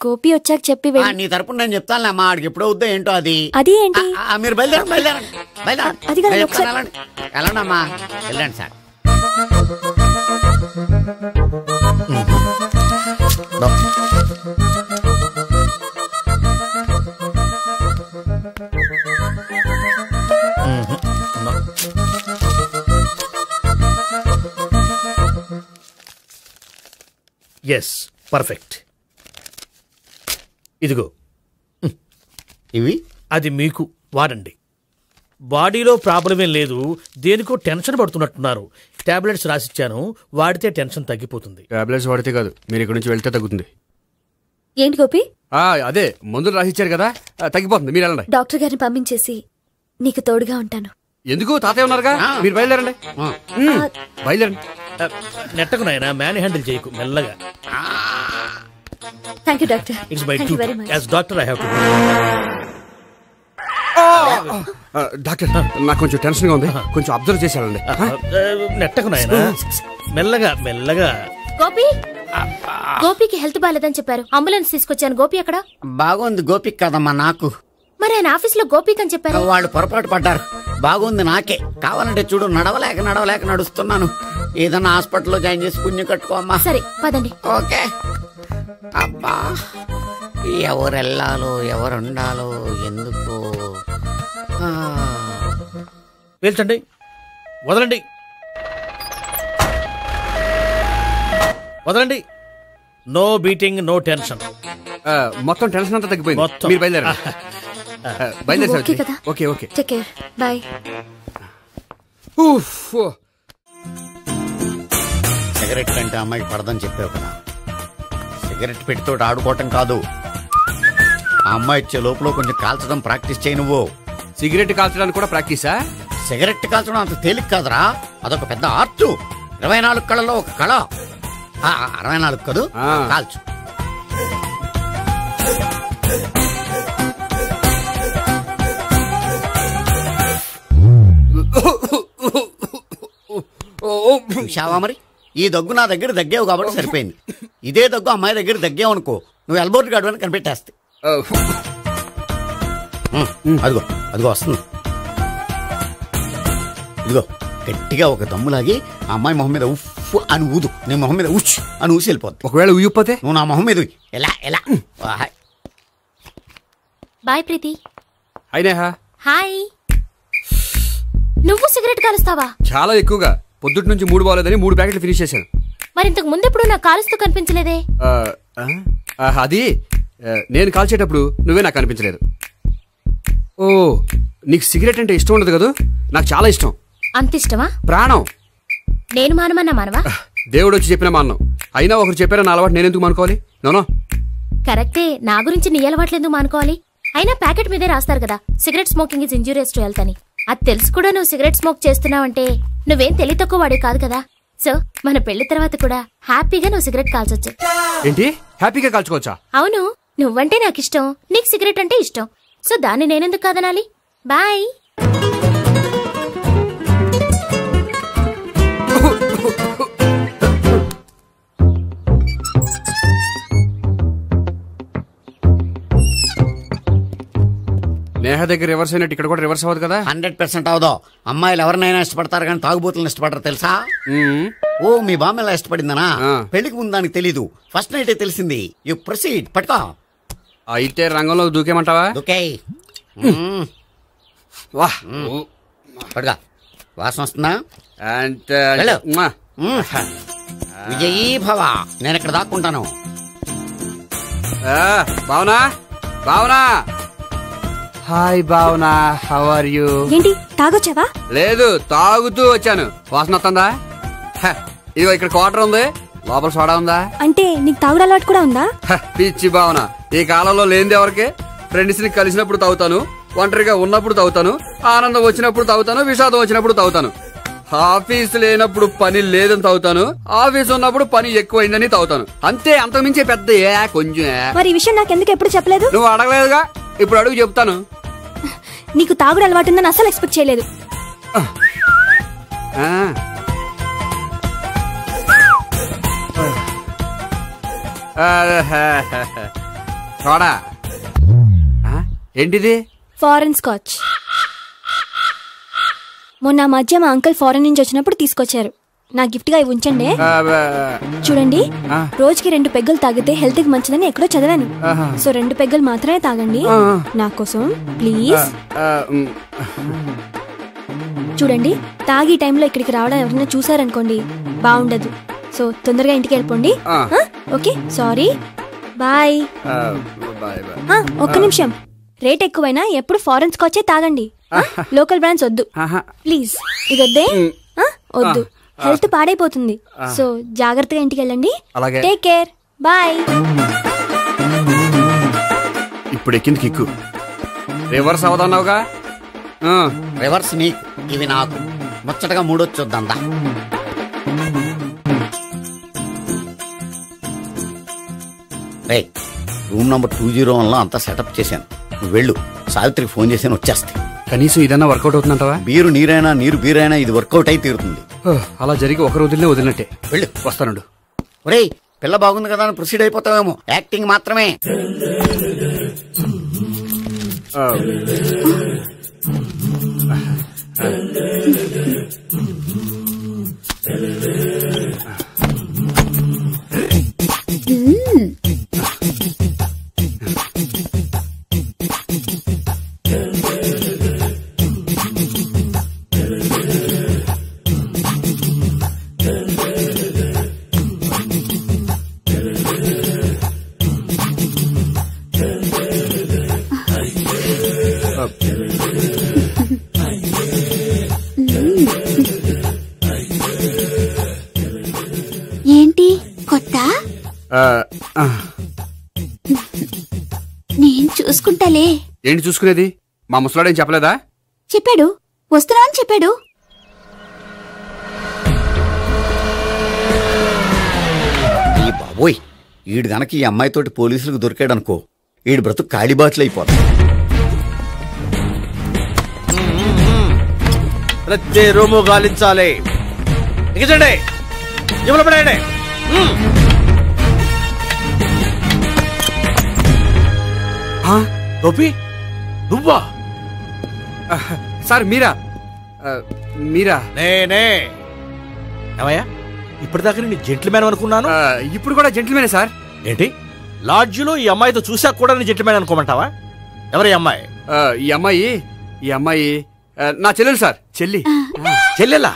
గోపి వచ్చాక చెప్పి నీ తరపున నేను చెప్తానులే అమ్మా. ఆడికి ఎప్పుడో వద్దో ఏంటో అది. అది ఏంటి? మీరు బయలుదేరండి. వెళ్ళండి అమ్మా, వెళ్ళండి సార్. Yes, perfect. ఇదిగో ఇవి, అది మీకు వాడండి. బాడీలో ప్రాబ్లం ఏం లేదు, దేనికో టెన్షన్ పడుతున్నట్టున్నారు. టాబ్లెట్స్ రాసిచ్చాను, వాడితే టెన్షన్ తగ్గిపోతుంది. టాబ్లెట్స్ వాడితే కాదు, మీరు ఇక్కడ నుంచి వెళ్తే తగ్గుతుంది. ఏంటి గోపి? అదే మందులు రాసిచ్చారు కదా, తగ్గిపోతుంది. మీరు వెళ్ళండి. డాక్టర్ గారిని పంపించేసి నీకు తోడుగా ఉంటాను. ఎందుకు? తాతయ్య ఉన్నారుగా, మీరు బయలుదేరండి. బయలుదేరండి. నెట్టకు నాయనా, మ్యాన్ హ్యాండిల్ చేయకు, మెల్లగా. Thank you doctor. It's my duty as doctor. I have to. Doctor నాకు కొంచెం టెన్షన్ గా ఉంది, కొంచెం అబ్జర్వ్ చేశానండి. నెట్టకు నాయనా, మెల్లగా మెల్లగా. గోపి, గోపికి హెల్త్ బాగాలేదని చెప్పారు, అంబులెన్స్ తీసుకొచ్చాను. గోపి అక్కడ? బాగుంది గోపిక్ కదమ్మా నాకు. మరి ఆయన ఆఫీస్ లో గోపిక్ అని చెప్పారు. వాళ్ళు పొరపాటు పడ్డారు. బాగుంది నాకే. కావాలంటే చూడు, నడవలేక నడుస్తున్నాను. ఏదన్నా హాస్పిటల్లో జాయిన్ చేసి పుణ్యం కట్టుకో అమ్మా. సరే పదండి. ఓకే. అబ్బా, ఎవరెళ్ళాలో ఎవరుండాలో ఎందుకు. పేల్చండి, వదలండి, వదలండి. No beating, no tension. మొత్తం టెన్షన్ అంతా తగ్గిపోయింది. మీరు బయలుదేరండి. ఓకే కదా? Okay okay. Take care. Bye. Cigarette కంటే అమ్మాయికి పడదని చెప్పావు కదా. సిగరెట్ పెట్టితో ఆడుకోవటం కాదు, ఆ అమ్మాయి ఇచ్చే లోపల కొంచెం కాల్చడం ప్రాక్టీస్ చేయి. నువ్వు సిగరెట్ కాల్చడానికి కూడా ప్రాక్టీసా? సిగరెట్ కాల్చడం అంత తేలిక కాదురా, అదొక పెద్ద ఆర్ట్. 24 కళలో ఒక కళ. 64 కదూ, కాల్చు. చూశావా మరి, ఈ దగ్గు నా దగ్గర దగ్గేవు కాబట్టి సరిపోయింది. ఇదే దగ్గు అమ్మాయి దగ్గర దగ్గేవు అనుకో, నువ్వు ఎల్బోర్డ్ గార్డు అని కనిపెట్టేస్తే. అదిగో అదిగో వస్తుంది. ఇదిగో గట్టిగా ఒక దమ్ములాగి ఆ అమ్మాయి మొహం మీద ఉఫ్ అని ఊదు. నీ మొహం మీద ఉచ్ అని ఊసి వెళ్ళిపోద్ది. ఒకవేళ ఊయకపోతే నువ్వు నా మొహం మీద ఎలా ఎలా. బాయ్ ప్రీతి. అయినా హాయ్. నువ్వు సిగరెట్ కాలుస్తావా? చాలా ఎక్కువగా. పొద్దుటి నుంచి 3 బాగోలేదని 3 ప్యాకెట్లు ఫినిష్ చేశాను. మరి ఇంతకు ముందెప్పుడు నాకు కాలుస్తూ కనిపించలేదే? అది నేను కాల్చేటప్పుడు నువ్వే నాకు కనిపించలేదు. ఓ, నీకు సిగరెట్ అంటే ఇష్టం ఉండదు కదా? నాకు చాలా ఇష్టం. అంత ఇష్టమా? ప్రాణం. నేను మానమన్నా మానవా? దేవుడు వచ్చి చెప్పినా మానం. అయినా ఒకరు చెప్పారా నా అలవాటు నేనెందుకు మానుకోవాలి? నోనో. కరెక్టే, నా గురించి నీ అలవాట్లు ఎందుకు మానుకోవాలి? అయినా ప్యాకెట్ మీదే రాస్తారు కదా, cigarette smoking is injurious to health అని. అది తెలుసు కూడా నువ్వు సిగరెట్ స్మోక్ చేస్తున్నావంటే నువ్వేం తెలివి తక్కువ వాడే కాదు కదా. సో మన పెళ్లి తర్వాత కూడా హ్యాపీగా నువ్వు సిగరెట్ కాల్చొచ్చు. ఏంటి, హ్యాపీగా కాల్చుకోవచ్చా? అవును, నువ్వంటే నాకు ఇష్టం, నీకు సిగరెట్ అంటే ఇష్టం. సో దాన్ని నేనెందుకు కాదనాలి? బాయ్. నేహ దగ్గర రివర్స్ అయినట్టు ఇక్కడ కూడా రివర్స్ అవ్వదు కదా? 100% అవదో. అమ్మాయిలు ఎవరినైనా ఇష్టపడతారు కానీ తాగుబోతులను ఇష్టపడరు తెలుసా? ఓ, మీ బామ్మ ఎలా ఇష్టపడిందనా? పెళ్లికి ముందు దానికి తెలీదు, ఫస్ట్ నైట్ తెలిసింది. You proceed. పట్టుకో. అయితే రంగంలో దూకేమంటావా? దూకే. పట్టుగా. వాసన వస్తుందా? విజయీ భవ. నేను ఇక్కడ దాక్కుంటాను. Bhavana, Bhavana. Hi Bhavana, how are you? ఏంటి, తాగొచ్చావా? లేదు, తాగుతూ వచ్చాను. వాసన వస్తుందా? ఇదిగో ఇక్కడ క్వార్టర్ ఉంది, లోపల సోడా ఉందా? అంటే నీకు తాగుడు అలవాటు కూడా ఉందా? పిచ్చి భావన, ఈ కాలంలో లేనిది ఎవరికి? ఫ్రెండ్స్ ని కలిసినప్పుడు తాగుతాను, ఒంటరిగా ఉన్నప్పుడు తాగుతాను, ఆనందం వచ్చినప్పుడు తాగుతాను, విషాదం వచ్చినప్పుడు తాగుతాను. ఆఫీస్ లేనప్పుడు పని లేదని తాగుతాను, ఆఫీస్ ఉన్నప్పుడు పని ఎక్కువైందని తాగుతాను. అంతే, అంతకుమించే పెద్ద కొంచెం. మరి ఈ విషయం నాకు ఎందుకు ఎప్పుడు చెప్పలేదు? నువ్వు అడగలేదుగా, ఇప్పుడు అడుగు చెప్తాను. నీకు తాగుడు అలవాటు ఉందని అసలు ఎక్స్పెక్ట్ చేయలేదు. చూడా, ఏంటిది? Foreign scotch. మొన్న మధ్య మా అంకుల్ ఫారెన్ నుంచి వచ్చినప్పుడు తీసుకొచ్చారు. నా గిఫ్ట్ గా ఇవి ఉంచండి. చూడండి, రోజుకి 2 పెగ్గలు తాగితే హెల్త్ కి మంచిదని ఎక్కడో చదివాను. సో 2 పెగ్గలు మాత్రమే తాగండి నా కోసం ప్లీజ్. చూడండి, తాగి టైంలో ఇక్కడికి రావడం ఎవరైనా చూసారనుకోండి బాగుండదు. సో తొందరగా ఇంటికి వెళ్ళిపోండి. Okay, sorry, bye. ఒక్క నిమిషం, రేట్ ఎక్కువైనా ఎప్పుడు ఫారెన్ స్కాచే తాగండి, లోకల్ బ్రాండ్స్ వద్దు ప్లీజ్. ఇది వద్దే, వద్దు, హెల్త్ పాడైపోతుంది. సో జాగ్రత్తగా ఇంటికి వెళ్ళండి. Take care, bye. ఇప్పుడు ఎక్కింది కిక్కు. రివర్స్ అవదన్నావుగా? రివర్స్ నీకు, ఇవి నాకు. ముచ్చటగా మూడొచ్చొద్దా? రూమ్ నంబర్ 201లో అంతా సెటప్ చేశాను. నువ్వు వెళ్ళు, సావిత్రికి ఫోన్ చేశాను, వచ్చేస్తాయి. కనీసం ఇదన్నా వర్కౌట్ అవుతుందంటావా? బీరు నీరైనా నీరు బీరైనా ఇది వర్కౌట్ అయి తీరుతుంది. అలా జరిగి ఒకరు వదిలినట్టే. వెళ్ళు, వస్తానుండు. ఒరేయ్ పిల్ల బాగుంది కదా అని ప్రొసీడ్ అయిపోతావేమో. యాక్టింగ్ మాత్రమే. ఏంటి కొత్త? నేను చూసుకుంటాలే. ఏంటి చూసుకునేది? మా ముసలాడేం చెప్పలేదా? చెప్పాడు, వస్తున్నా అని చెప్పాడు. ఈ బాబోయ్, ఈడు గనక ఈ అమ్మాయితోటి పోలీసులకు దొరికాడనుకో, ఈడు బ్రతుకు కాళీబాట్లు అయిపోతాడు. ప్రతి రూము గాలించాలి. ఎగచండి, జబ్బులు పడండి. గోపి, నువ్వా? సార్ మీరా? మీరా? నేనే. ఏమయ్యా, ఇప్పటిదాకా నేను జెంట్లమ్యాన్ అనుకున్నాను. ఇప్పుడు కూడా జెంట్లమ్యానే సార్. ఏంటి, లాడ్జిలో ఈ అమ్మాయితో చూసాక కూడా నేను జెంట్లమ్యాన్ అనుకోమంటావా? ఎవరు ఈ అమ్మాయి? ఈ అమ్మాయి నా చెల్లెలు సార్. చెల్లెలా?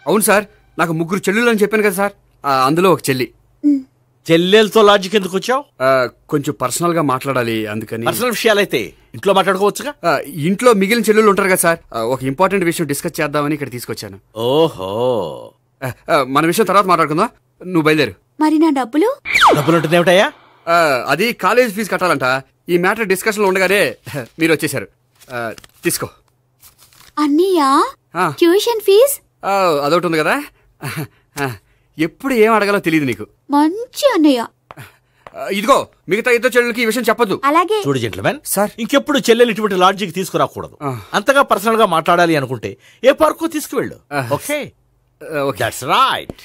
అవును సార్, నాకు 3 చెల్లెలు అని చెప్పాను కదా సార్, అందులో ఒక చెల్లి. చెల్లెలతో లాడ్జికి ఎందుకు వచ్చావు? కొంచెం పర్సనల్ గా మాట్లాడాలి, అందుకని. పర్సనల్ విషయాలైతే ఇంట్లో మాట్లాడుకోవచ్చుగా. ఇంట్లో మిగిలిన చెల్లెలు ఉంటారు కదా సార్, ఒక ఇంపార్టెంట్ విషయం డిస్కస్ చేద్దామని ఇక్కడ తీసుకొచ్చాను. ఓహో, మన విషయం తర్వాత మాట్లాడుకుందాం. నువ్వు బయలుదేరు. మరి నా డబ్బులు? డబ్బులు ఉంటుంది ఏమిటయ్యా? అది కాలేజ్ ఫీజు కట్టాలంట. ఈ మ్యాటర్ డిస్కషన్ లో ఉండగానే మీరు వచ్చేసారు. తీసుకో. అన్నయ్యా, ట్యూషన్ ఫీజ్? అదొకటి ఉంది కదా. ఎప్పుడు ఏం అడగాలో తెలియదు నీకు. మంచి అన్నయ్య. ఇదిగో, మిగతా ఇద్దరు చెల్లెలకి ఈ విషయం చెప్పొద్దు. అలాగే. చూడు జెంట్లమెన్ సార్, ఇంకెప్పుడు చెల్లెలు ఇటువంటి లాడ్జికి తీసుకురాకూడదు. అంతగా పర్సనల్ గా మాట్లాడాలి అనుకుంటే ఏ పార్కు తీసుకువెళ్ళు. Okay, that's right.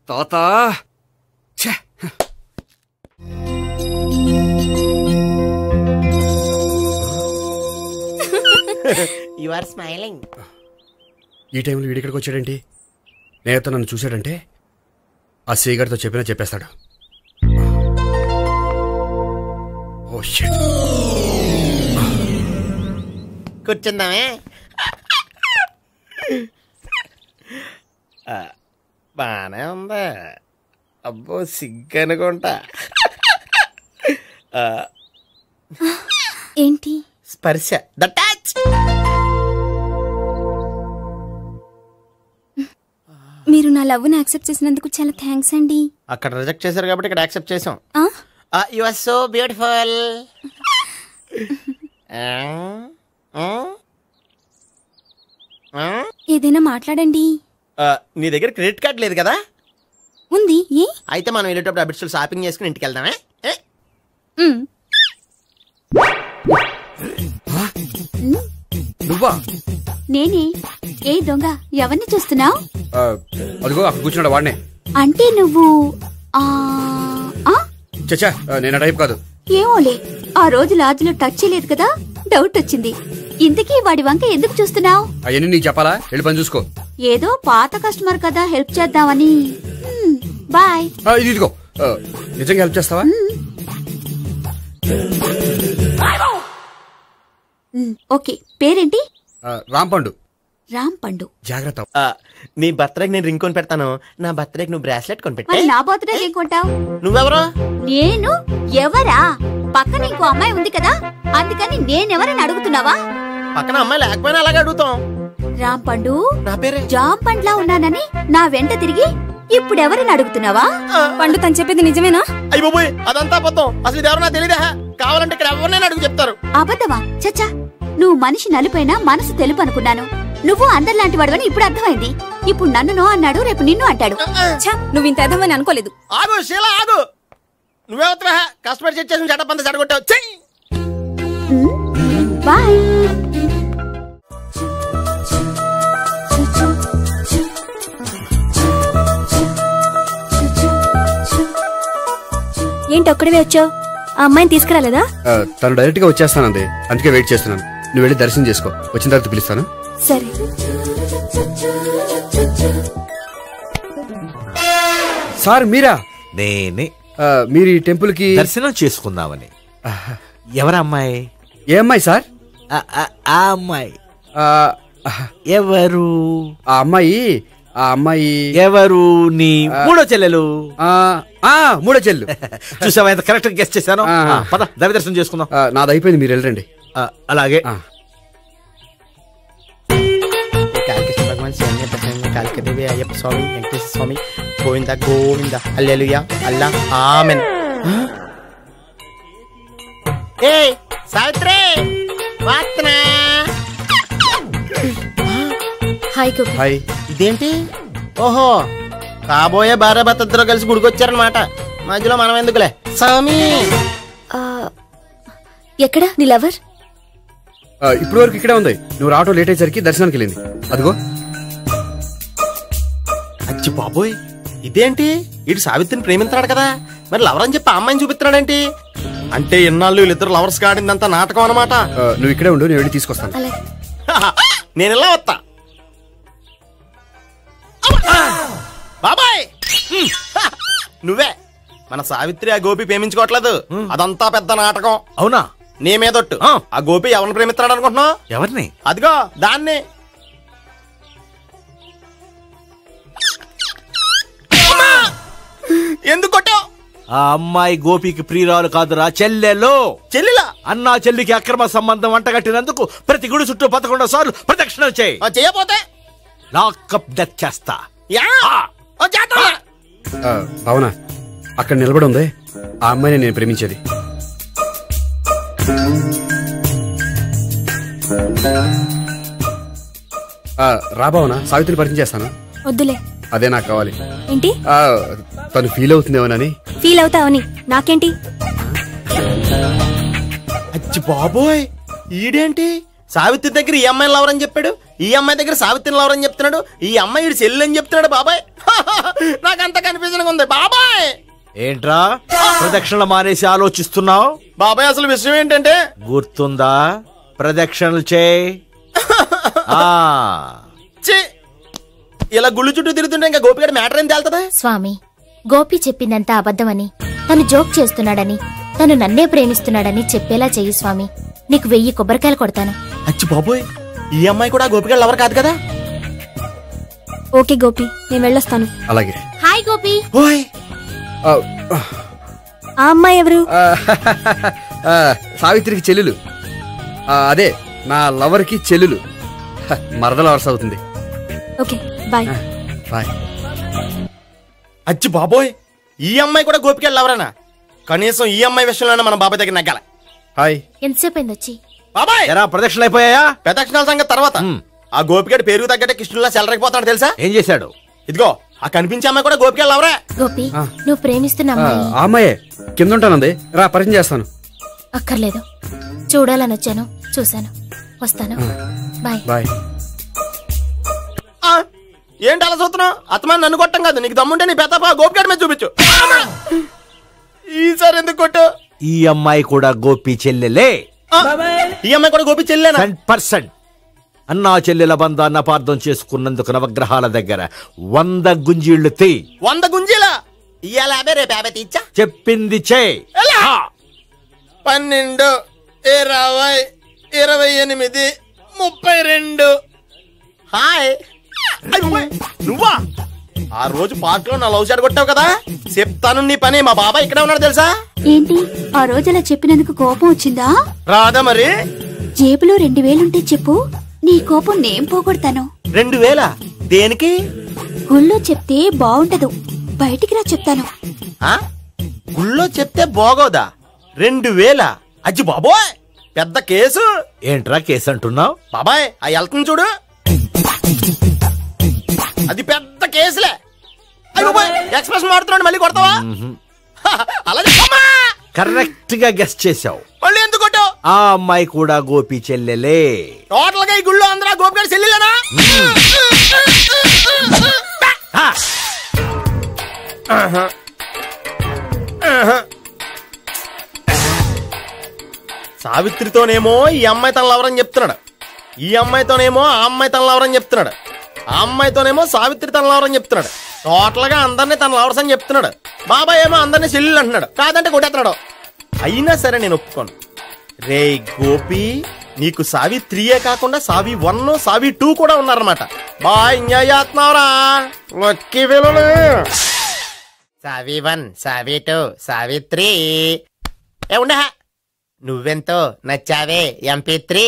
తాత యు ఆర్ స్మైలింగ్. ఈ టైంలో వీడిక్కడికి వచ్చాడేంటి? నేత నన్ను చూశాడంటే ఆ సీగారితో చెప్పినా చెప్పేస్తాడు. Oh shit. కూర్చుందామే. బానే ఉందా? అబ్బో సిగ్గనుకుంటా. ఏంటి? స్పర్శ, ద టచ్. మీరు నా లవ్ ని యాక్సెప్ట్ చేసినందుకు చాలా థ్యాంక్స్ అండి. అక్కడ రిజెక్ట్ చేశారు కాబట్టి ఇక్కడ యాక్సెప్ట్ చేసాం. You are so beautiful. ఏదైనా మాట్లాడండి. నీ దగ్గర క్రెడిట్ కార్డ్ లేదు కదా? ఉంది. ఏ? అయితే మనం వెళ్ళేటప్పుడు అబిట్స్ షాపింగ్ చేసుకుని ఇంటికి వెళ్దామే. నువ్వా? నేనే. ఏ దొంగ, ఎవరిని చూస్తున్నావు? అదిగో అక్కడ కూర్చున్నాడు వాడినే. అంటే నువ్వు చచ్చా, నేను టైప్ కాదు. ఏమోలే, ఆ రోజు లాడ్జిలో టచ్ చేయలేదు కదా, డౌట్ వచ్చింది. ఇంతకీ వాడి వంక ఎందుకు చూస్తున్నావు? అవన్నీ నీకు చెప్పాలా? వెళ్ళి పని చూసుకో. ఏదో పాత కస్టమర్ కదా, హెల్ప్ చేద్దామని. బాయ్. ఇదిగో, నిజంగా హెల్ప్ చేస్తావా? ఓకే. పేరేంటి? రాంపండు. రాంపండు. జాగ్రత్త. నీ బర్త్డేకి నేను రింగ్ కొని పెడతాను, నా బర్త్డేకి నువ్వు బ్రాస్లెట్ కొని పెట్టు. నా బర్త్డే ఏం కొంటావు? నువ్వెవరో? నేను ఎవరా? పక్కన ఇంకో అమ్మాయి ఉంది కదా, అందుకని నేనెవరని అడుగుతున్నావా? పక్కన అమ్మాయి లేకపోయినా అలాగే అడుగుతాం. రాంపండు, నా పేరే జాం పండ్లా ఉన్నానని నా వెంట తిరిగి ఇప్పుడెవరని అడుగుతున్నావా? పండు తను చెప్పేది నిజమేనా? అయ్య బాబోయ్, అదంతా అబద్ధం. అసలు ఇది ఎవరో నాకు తెలియదా? కావాలంటే ఇక్కడ ఎవరినైనా అడుగు చెప్తారు. అబద్ధమా? చచ్చా, నువ్వు మనిషి నలుపైనా మనసు తెలుపు అనుకున్నాను. నువ్వు అందరిలాంటి వాడవని ఇప్పుడు అర్థమైంది. ఇప్పుడు నన్ను నో అన్నాడు, రేపు నిన్ను అంటాడు. నువ్వు ఇంత అర్థమని అనుకోలేదు. ఆగు శీలా, ఆగు. నువ్వేవత్తవా? కస్టమర్ సెట్ చేసి చెడ్డ పంత చెడగొట్టావు. బాయ్. ఒక్కడివే వచ్చావు? ఆ అమ్మాయిని తీసుకురాలేదా? తను డైరెక్ట్ గా వచ్చేస్తానంది, అందుకే వెయిట్ చేస్తున్నాను. నువ్వు వెళ్ళి దర్శనం చేసుకో, వచ్చిన తర్వాత పిలుస్తాను. సరే. సార్ మీరా? నేనే. మీరు ఈ టెంపుల్ కి దర్శనం చేసుకుందామని. ఎవరమ్మాయి? ఏ అమ్మాయి సార్? ఆ అమ్మాయి ఎవరు? ఆ అమ్మాయి ఎవరు? నీ మూడో చెల్లెలు. మూడో చెల్లు. చూసావా ఎంత కరెక్ట్ గెస్ట్ చేశాను. పద దైవ దర్శనం చేసుకుందాం. నాది అయిపోయింది, మీరు వెళ్ళండి. అలాగే. కాళికేశ్వర భగవాన్ శరణ్య ప్రసన్న కాళికదేవి అయ్యప్ప స్వామి వెంకటేశ్వర స్వామి గోవింద గోవింద హల్లెలూయా అల్లా ఆమెన్. ఏ సావిత్రి వాత్నా. హాయ్ గోపి. హాయ్. ఇదేంటి? ఓహో, కాబోయే భార్య భర్తద్దరూ కలిసి గుడికొచ్చారనమాట. మధ్యలో మనం ఎందుకులే స్వామి. ఎక్కడ నీ లవర్? ఇప్పుడు వరకు ఇక్కడే ఉంది. నువ్వు రావటం లేట్ అయ్యేసరికి దర్శనానికి వెళ్ళింది. అదిగో. అచ్చి బాబోయ్, ఇదేంటి? ఇటు సావిత్రిని ప్రేమిస్తున్నాడు కదా, మరి లవర్ అని చెప్పి అమ్మాయిని చూపిస్తున్నాడేంటి? అంటే ఇన్నాళ్ళు వీళ్ళిద్దరు లవర్స్ కాడిందంతా నాటకం అనమాట. నువ్వు ఇక్కడే ఉండు, నేను వెళ్ళి తీసుకొస్తాను. నేను ఇలా వస్తా. బాబాయ్ నువ్వే. మన సావిత్రి ఆ గోపి ప్రేమించుకోవట్లేదు, అదంతా పెద్ద నాటకం. అవునా? నీ మీదొట్టు. ఆ గోపి ఎవరిని ప్రేమిస్తున్నాడు అనుకుంటున్నావు? ఎవరిని? అదిగో దాన్ని. ఎందుకు కొట్టావు? ఆ అమ్మాయి గోపికి ప్రియురాలు కాదురా, చెల్లెలో. చెల్లెలా? అన్నా చెల్లికి అక్రమ సంబంధం అంటగట్టినందుకు ప్రతి గుడి చుట్టూ 11 సార్లు ప్రదక్షిణలు చేయి. చేయపోతే లాకప్ డెత్ చేస్తా. అవునా? అక్కడ నిలబడి ఉంది ఆ అమ్మాయిని నేను ప్రేమించేది. రాబావునా? సావిత్రిని పరిచయం చేస్తాను. వద్దులే. అదే నాకు కావాలి. ఏంటి? తను ఫీల్ అవుతుందేమోనని. ఫీల్ అవుతావని నాకేంటి? అచ్చి బాబోయ్, ఈడేంటి సావిత్రి దగ్గర ఈ అమ్మాయిని లవర్ అని చెప్పాడు, ఈ అమ్మాయి దగ్గర సావిత్రిని లవర్ అని చెప్తున్నాడు, ఈ అమ్మాయి ఈడు చెల్లి అని చెప్తున్నాడు. బాబాయ్ నాకంత కన్ఫ్యూజన్ ఉంది బాబాయ్. ఏంట్రా ప్రదక్షిణలు మానేసి ఆలోచిస్తున్నావు? బాబాయ్ అసలు విషయం ఏంటంటే, గుర్తుందా? ప్రదక్షిణలు చేయి. ఇలా గుళ్ళు చుట్టూ తిరుగుతుంటే ఇంకా గోపిగడ మ్యాటర్ ఏం తేలుతుందా? స్వామి, గోపి చెప్పిందంతా అబద్ధమని, తను జోక్ చేస్తున్నాడని, తను నన్నే ప్రేమిస్తున్నాడని చెప్పేలా చెయ్యి స్వామి. నీకు 1000 కొబ్బరికాయలు కొడతాను. అచ్చి బాబోయ్, ఈ అమ్మాయి కూడా గోపిగడ లవర్ కాదు కదా? ఓకే గోపి, నేను వెళ్ళొస్తాను. అలాగే. హాయ్ గోపి. ఆ అమ్మాయి ఎవరు? సావిత్రికి చెల్లెలు. అదే నా లవర్ కి చెల్లెలు. మరద లవర్స్ అవుతుంది. Okay bye. బాయ్. అచ్చి బాబోయ్, ఈ అమ్మాయి కూడా గోపిగడ లవరేనా? కనీసం ఈ అమ్మాయి విషయంలోనే మన బాబాయ్ దగ్గర నగ్గాల. హాయ్. ఎంతసేపు అయింది వచ్చి? బాబాయ్ ఎరా ప్రదక్షిణలు అయిపోయాయా? ప్రదక్షిణాల సంగతి తర్వాత. ఆ గోపిగడ పేరు తగ్గట్టే కృష్ణులా చెలరైపోతాడు తెలుసా? ఏం చేశాడు? ఇదిగో ఆ కనిపించే అమ్మాయి కూడా గోపిగడ లవరే. గోపి, నువ్వు ప్రేమిస్తున్న అమ్మాయి ఆ అమ్మాయే కింద ఉంటానంది. రా పరిచయం చేస్తాను. అక్కర్లేదు, చూడాలని వచ్చాను, చూశాను, వస్తాను. బాయ్. బాయ్. ఏంటి అలా చూస్తున్నావు? అత్తమాని నన్ను కొట్టం కాదు, నీకు దమ్ముంటే నీ పెద్ద గోపిగడ మీద చూపించు. ఈసారి ఎందుకు కొట్టు? ఈ అమ్మాయి కూడా గోపి చెల్లెలే. ఈ అమ్మాయి కూడా గోపి చెల్లెనా? 100%. అన్నా చెల్లెల బంధాన్ని అపార్థం చేసుకున్నందుకు నవగ్రహాల దగ్గర 100 గుంజీళ్లు తీ. 100 గుంజీలా? ఇయ్యాల 50 రేపు 50 తీచ్చా. చెప్పింది చే. 12 20 28 32. హాయ్. నువ్వా? ఆ రోజు పార్క్ లో నా లవ్ షాట్ కొట్టావు కదా, చెప్తాను నీ పని. మా బాబాయ్ ఇక్కడే ఉన్నాడు తెలుసా? ఏంటి ఆ రోజు అలా చెప్పినందుకు కోపం వచ్చిందా? రాదా మరి? జేబులో 2000 ఉంటే చెప్పు, నీ కోపం నేను పోగొడతాను. 2000? దేనికి? గుళ్ళో చెప్తే బాగుంటదు, బయటికి రా చెప్తాను. గుళ్ళో చెప్తే బాగోదా? 2000? అజ్జి బాబోయ్, పెద్ద కేసు. ఏంట్రా కేసు అంటున్నావు? బాబాయ్ ఆ వెళ్తుంది చూడు, అది పెద్ద కేసులే. ఎక్స్ప్రెస్ మారుతున్నాడు, మళ్ళీ కొడతావా? అలా కరెక్ట్ గా గెస్ చేసావు. మళ్ళీ ఎందుకు కొట్టావు? ఆ అమ్మాయి కూడా గోపి చెల్లెలే. టోటల్ గా ఈ గుళ్ళో అందరూ గోపిగాడి చెల్లెలేనా? సావిత్రితోనేమో ఈ అమ్మాయి తన లవరని చెప్తున్నాడు, ఈ అమ్మాయితోనేమో ఆ అమ్మాయి తన లవరని చెప్తున్నాడు, ఆ అమ్మాయితోనేమో సావిత్రి తన లవరని చెప్తున్నాడు. టోటల్ గా అందరినీ తన లవర్స్ అని చెప్తున్నాడు. బాబాయ్ ఏమో అందరినీ చెల్లెలు అంటున్నాడు, కాదంటే కొట్టేస్తున్నాడు. అయినా సరే నేను ఒప్పుకోను. రే గోపి, నీకు సావి 3 కాకుండా సావి 1, సావి 2 కూడా ఉన్నారన్నమాట. బాయ్ ఎంజాయ్ చేస్తున్నావురా. లక్కీ పిల్లలు. సావి 1, సావి 2, సావి 3. ఉండ నువ్వెంతో నచ్చావే MP3.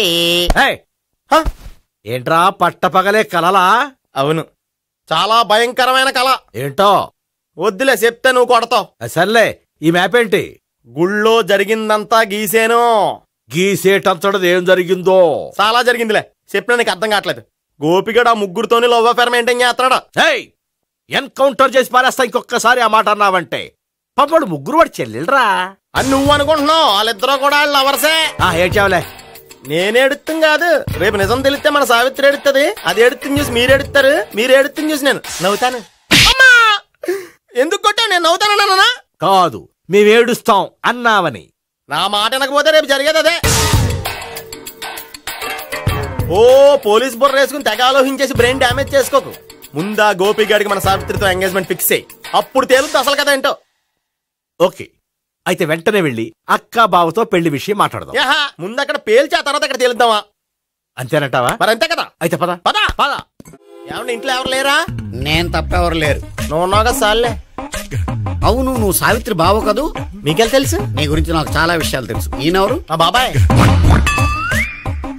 ఏంట్రా పట్టపగలే కలలా? అవును, చాలా భయంకరమైన కళ. ఏంటో వద్దులే, చెప్తే నువ్వు కొడతావు. సర్లే, ఈ మ్యాప్ ఏంటి? గుళ్ళో జరిగిందంతా గీసేను. గీసేటంతటది ఏం జరిగిందో? చాలా జరిగిందిలే, చెప్పినా నీకు అర్థం కావట్లేదు. గోపిగడు ఆ ముగ్గురుతోని లవ్ అఫేర్ మెయింటైన్ చేస్తున్నాడా? ఎన్కౌంటర్ చేసి పారేస్తా ఇంకొకసారి ఆ మాట అన్నావంటే. పాపడు ముగ్గురు వాడు చెల్లెలరా అని నువ్వు అనుకుంటున్నావు. వాళ్ళిద్దరూ కూడా వాళ్ళు లవర్సే. ఏడ్చావులే. నేనే ఎడుతుంది కాదు, రేపు నిజం తెలిస్తే మన సావిత్రి ఎడుతుంది. అది ఎడుతుంది చూసి మీరు ఎడుతారు, మీరు ఎడుతుంది చూసి నేను నవ్వుతాను. ఎందుకు కొట్టా? నేను నవ్వుతానన్నా కాదు, మేమేడుస్తాం అన్నావని. నా మాట వినకపోతే రేపు జరిగేది అదే. ఓ పోలీస్ బుర్ర వేసుకుని తెగ ఆలోచించేసి బ్రెయిన్ డ్యామేజ్ చేసుకోకు. ముందా గోపి గాడికి మన సావిత్రితో ఎంగేజ్మెంట్ ఫిక్స్ అయ్యి అప్పుడు తేలుతుంది అసలు కదా ఏంటో. ఓకే, అయితే వెంటనే వెళ్ళి అక్క బావతో పెళ్లి విషయం మాట్లాడదాం. ముందు అక్కడ పేల్చి ఆ తర్వాత అక్కడ తేలుద్దామా? అంతేనంటావా? మరి అంతే కదా. అయితే పద పద పద. ఏమన్నా ఇంట్లో ఎవరు లేరా? నేను తప్పెవరు లేరు. నువ్వు ఉన్నావు కదా సార్లే. అవును, నువ్వు సావిత్రి బావ కదూ? మీకెళ్ళి తెలుసు? నీ గురించి నాకు చాలా విషయాలు తెలుసు. ఈయనెవరు? మా బాబాయ్.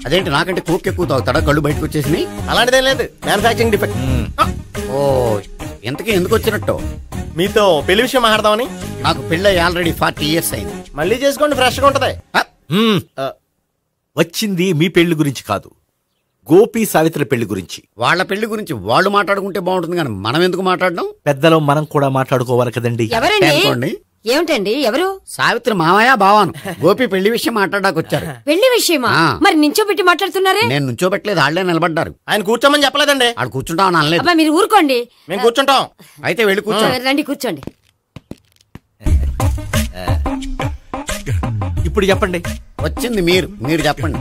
అదేంటి నాకంటే కోక్ ఎక్కువ తాగుతాడా? కళ్ళు బయటకు వచ్చేసినాయి. అలాంటిదేం లేదు, మ్యానుఫాక్చరింగ్ డిఫెక్ట్. ఓ, ఎంతకీ ఎందుకు వచ్చినట్టు? మీతో పెళ్లి విషయం మాట్లాడదామని. నాకు పెళ్ళి ఆల్రెడీ 40 years అయింది. మళ్ళీ చేసుకోండి, ఫ్రెష్ గా ఉంటది. వచ్చింది మీ పెళ్లి గురించి కాదు, గోపి సావిత్రి పెళ్లి గురించి. వాళ్ళ పెళ్లి గురించి వాళ్ళు మాట్లాడుకుంటే బాగుంటుంది, కానీ మనం ఎందుకు మాట్లాడడం? పెద్దలో మనం కూడా మాట్లాడుకోవాలి కదండి. ఎవరండి? ఏమిటండి? ఎవరు? సావిత్రి మామయ్య బావాను. గోపి పెళ్లి విషయం మాట్లాడడానికి వచ్చారు. పెళ్లి విషయమా? మరి నించోబెట్టి మాట్లాడుతున్నారే? నేను నుంచోబెట్టలేదు, వాళ్ళే నిలబడ్డారు. ఆయన కూర్చోమని చెప్పలేదండి. వాళ్ళు కూర్చుంటామని అనలేదు. అబ్బా, మీరు ఊరుకోండి. మేము కూర్చుంటాం. అయితే వెళ్ళి కూర్చోండి. రండి కూర్చోండి. ఇప్పుడు చెప్పండి. వచ్చింది మీరు చెప్పండి.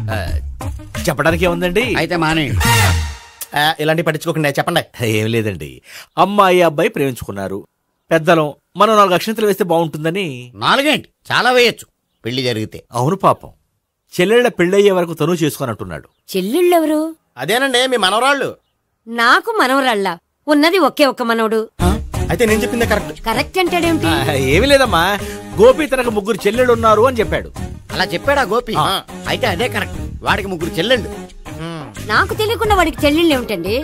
చెప్పడానికి ఏముందండి? అయితే మానేయండి. ఇలాంటివి పట్టించుకోకుండా చెప్పండి. ఏం లేదండి, అమ్మాయి అబ్బాయి ప్రేమించుకున్నారు. పెద్దలం మనం 4 అక్షంతలు వేస్తే బాగుంటుందని. 4 ఏంటి, చాలా వేయచ్చు పెళ్లి జరిగితే. అవును పాపం, చెల్లెళ్ళ పెళ్ళయ్యే వరకు తను చేసుకున్నట్టున్నాడు. చెల్లెళ్ళెవరు? అదేనండి మీ మనవరాళ్ళు. నాకు మనవరాళ్ళ ఉన్నది ఒకే ఒక్క మనవడు. అయితే నేను చెప్పింది కరెక్ట్. కరెక్ట్ అంటాడేమిటి? ఏమి లేదమ్మా, గోపి తనకు 3 చెల్లెళ్ళు ఉన్నారు అని చెప్పాడు. అలా చెప్పాడా గోపి? అయితే అదే కరెక్ట్. వాడికి 3 చెల్లెళ్ళు. నాకు తెలియకుండా వాడికి చెల్లెళ్ళు ఏమిటండి?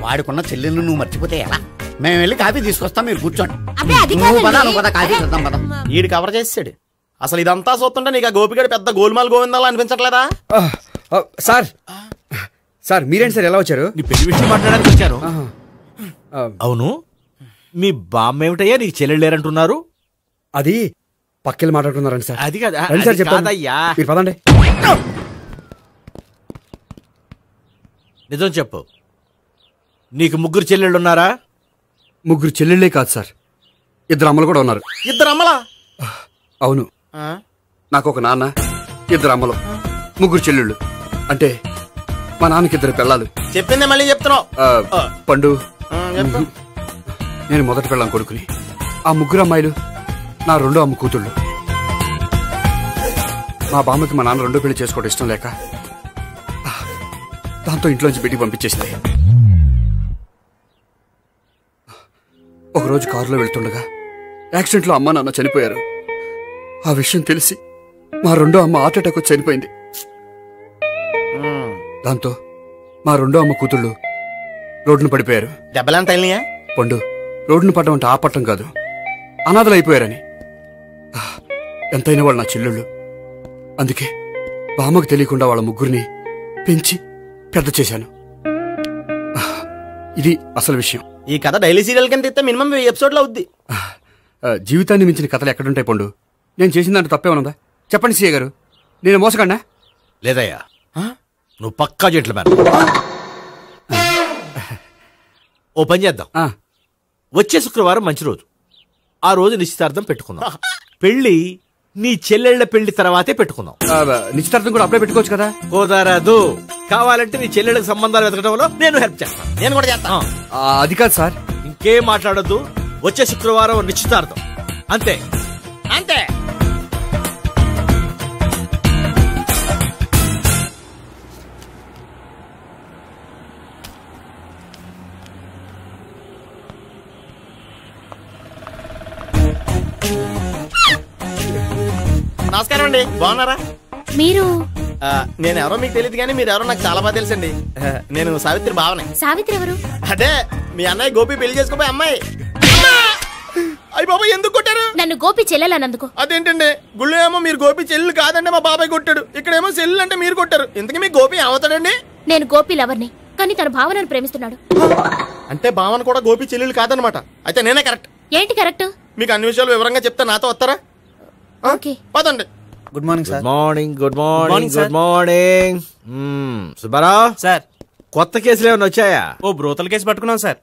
వాడికున్న చెల్లెళ్ళు నువ్వు మర్చిపోతే ఎలా? మేము వెళ్ళి కాఫీ తీసుకొస్తాం, మీరు కూర్చోండి. కాఫీ చేద్దాం పద. ఈడు కవర్ చేసాడు. అసలు ఇదంతా చూస్తుంటే నీకు ఆ గోపిగడు పెద్ద గోల్మాల్ గోవిందాలు అనిపించట్లేదా? సార్ మీరేంటి సార్, ఎలా వచ్చారు? నీ పెళ్లి విషయం మాట్లాడడానికి వచ్చాను. అవును, మీ బామ్మ ఏమిటయ్యా నీకు చెల్లెళ్ళు లేరంటున్నారు? అది పక్కెళ్ళి మాట్లాడుకున్నారండి సార్. అది కదా సార్ చెప్తాను, మీరు పదండి. నిజం చెప్పు, నీకు 3 చెల్లెళ్ళు ఉన్నారా? 3 చెల్లెళ్ళే కాదు సార్, 2 అమ్మలు కూడా ఉన్నారు. 2 అమ్మలా? అవును, నాకు ఒక నాన్న, 2 అమ్మలు, 3 చెల్లెళ్ళు. అంటే మా నాన్నకి 2 పిల్లలు. చెప్పిందే మళ్ళీ చెప్తున్నావు. పండు, నేను మొదటి పిల్లం కొడుకుని. ఆ 3 అమ్మాయిలు నా 2వ అమ్మ కూతుళ్ళు. మా బామ్మకి మా నాన్న 2 పెళ్లి చేసుకోవడం ఇష్టం లేక దాంతో ఇంట్లోంచి బయటికి పంపించేసింది. ఒకరోజు కారులో వెళ్తుండగా యాక్సిడెంట్లో అమ్మ నాన్న చనిపోయారు. ఆ విషయం తెలిసి మా 2వ అమ్మ హార్ట్ అటాక్ వచ్చి చనిపోయింది. దాంతో మా 2వ అమ్మ కూతుళ్ళు రోడ్డును పడిపోయారు. దెబ్బలంతా పండు, రోడ్డును పడడం అంటే ఆపట్టం కాదు, అనాథలు అయిపోయారని. ఎంతైనా వాళ్ళు నా చెల్లెళ్ళు. అందుకే బామ్మకు తెలియకుండా వాళ్ళ 3 పెంచి పెద్ద చేశాను. ఇది అసలు విషయం. ఈ కథ డైలీ సీరియల్ కింద ఇస్తే మినిమం 1000 ఎపిసోడ్లో అవుద్ది. జీవితాన్ని మించిన కథలు ఎక్కడుంటాయి పండు? నేను చేసిన దాంట్లో తప్పేమనుందా? చెప్పండి సీఏ గారు, నేను మోసగండా? లేదయ్యా, నువ్వు పక్కా జెంట్లమ్యాన్. ఓ పని చేద్దాం, వచ్చే శుక్రవారం మంచి రోజు, ఆ రోజు నిశ్చితార్థం పెట్టుకుందాం. పెళ్లి నీ చెల్లెళ్ల పెళ్లి తర్వాతే పెట్టుకుందాం. నిశ్చితార్థం కూడా అప్పుడే పెట్టుకోవచ్చు కదా. కుదరదు. కావాలంటే నీ చెల్లెళ్ళకి సంబంధాలు వెతకడంలో నేను హెల్ప్ చేస్తాను. నేను కూడా చేస్తాను. అది కాదు సార్. ఇంకేం మాట్లాడొద్దు. వచ్చే శుక్రవారం నిశ్చితార్థం. అంతే అంతే. నమస్కారం అండి, బాగున్నారా? మీరు నేను ఎవరో మీకు తెలియదు కానీ మీరు ఎవరో నాకు చాలా బాగా తెలుసండి. నేను సావిత్రి భావనే. సావిత్రి ఎవరు? అదే మీ అన్నయ్య గోపి పెళ్లి చేసుకోపోయి అమ్మాయి. అయ్యి బాబా ఎందుకు కొట్టారు? నన్ను గోపి చెల్లెలన్నందుకు. అదేంటండి గుళ్ళు ఏమో మీరు గోపి చెల్లు కాదంటే మా బాబాయ్ కొట్టాడు, ఇక్కడేమో చెల్లు అంటే మీరు కొట్టారు. ఇంతకీ మీ గోపి ఏమవుతాడండి? నేను గోపి లవర్ని, కానీ తన భావనను ప్రేమిస్తున్నాడు. అంటే భావన కూడా గోపి చెల్లెలు కాదనమాట. అయితే నేనే కరెక్ట్. ఏంటి కరెక్ట్? మీకు అన్ని విషయాలు వివరంగా చెప్తే నాతో వస్తారా? ఓకే పదండి. Good morning sir. Morning good morning good morning. Subbarao sir, కొత్త కేసులు ఏమైనా వచ్చాయా? ఓ బ్రోతల కేసు పట్టుకున్నాం సార్.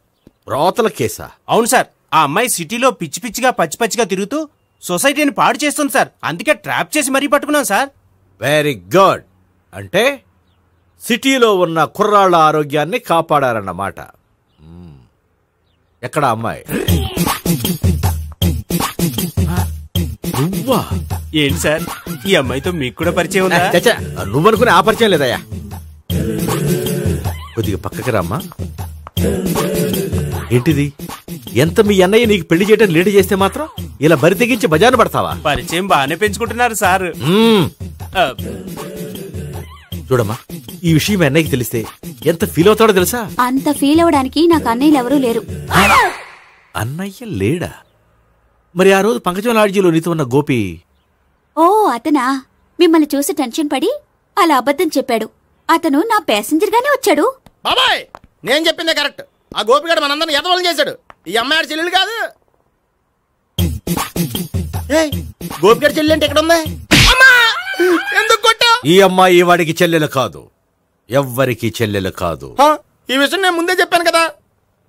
బ్రోతల కేసా? అవును సార్. ఆ అమ్మాయి సిటీలో పిచ్చి పిచ్చిగా పచ్చి పచ్చిగా తిరుగుతూ సొసైటీని పాడు చేస్తుంది సార్. అందుకే ట్రాప్ చేసి మరీ పట్టుకున్నాం సార్. Very good. అంటే సిటీలో ఉన్న కుర్రాళ్ళ ఆరోగ్యాన్ని కాపాడారన్నమాట. ఎక్కడ అమ్మాయి? నువ్వా? ఏంటి సార్, ఈ అమ్మాయితో మీకు కూడా పరిచయం ఉందా? నువ్వనుకునే ఆ పరిచయం లేదయ్యా. కొద్దిగా పక్కకి రామ్మా. ఏంటిది? ఎంత మీ అన్నయ్య నీకు పెళ్లి చేయడం లేట్ చేస్తే మాత్రం ఇలా బరి తెగించి బజారు పడతావా? పరిచయం బాగానే పెంచుకుంటున్నారు సార్. చూడమ్మా, ఈ విషయం మీ అన్నయ్యకి తెలిస్తే ఎంత ఫీల్ అవుతాడో తెలుసా? అంత ఫీల్ అవడానికి నాకు అన్నయ్యలు ఎవరూ లేరు. అన్నయ్య లేడా? మరి ఆ రోజు పంకజం లాడ్జీలో నీతో ఉన్న గోపి? ఓ అతనా? మిమ్మల్ని చూసి టెన్షన్ పడి అలా అబద్ధం చెప్పాడు. అతను నా ప్యాసింజర్ గానే వచ్చాడు. బాబాయ్ నేను చెప్పిందే కరెక్ట్. ఆ గోపిగాడు మనందరిని ఎదవలం చేశాడు. ఈ అమ్మాయి చెల్లెలు కాదు. గోపిగాడి చెల్లెలు అంటే ఎక్కడ ఉంది? ఎందుకు కొట్టా? ఈ అమ్మాయి వాడికి చెల్లెలు కాదు, ఎవ్వరికి చెల్లెలు కాదు. ఈ విషయం నేను ముందే చెప్పాను కదా.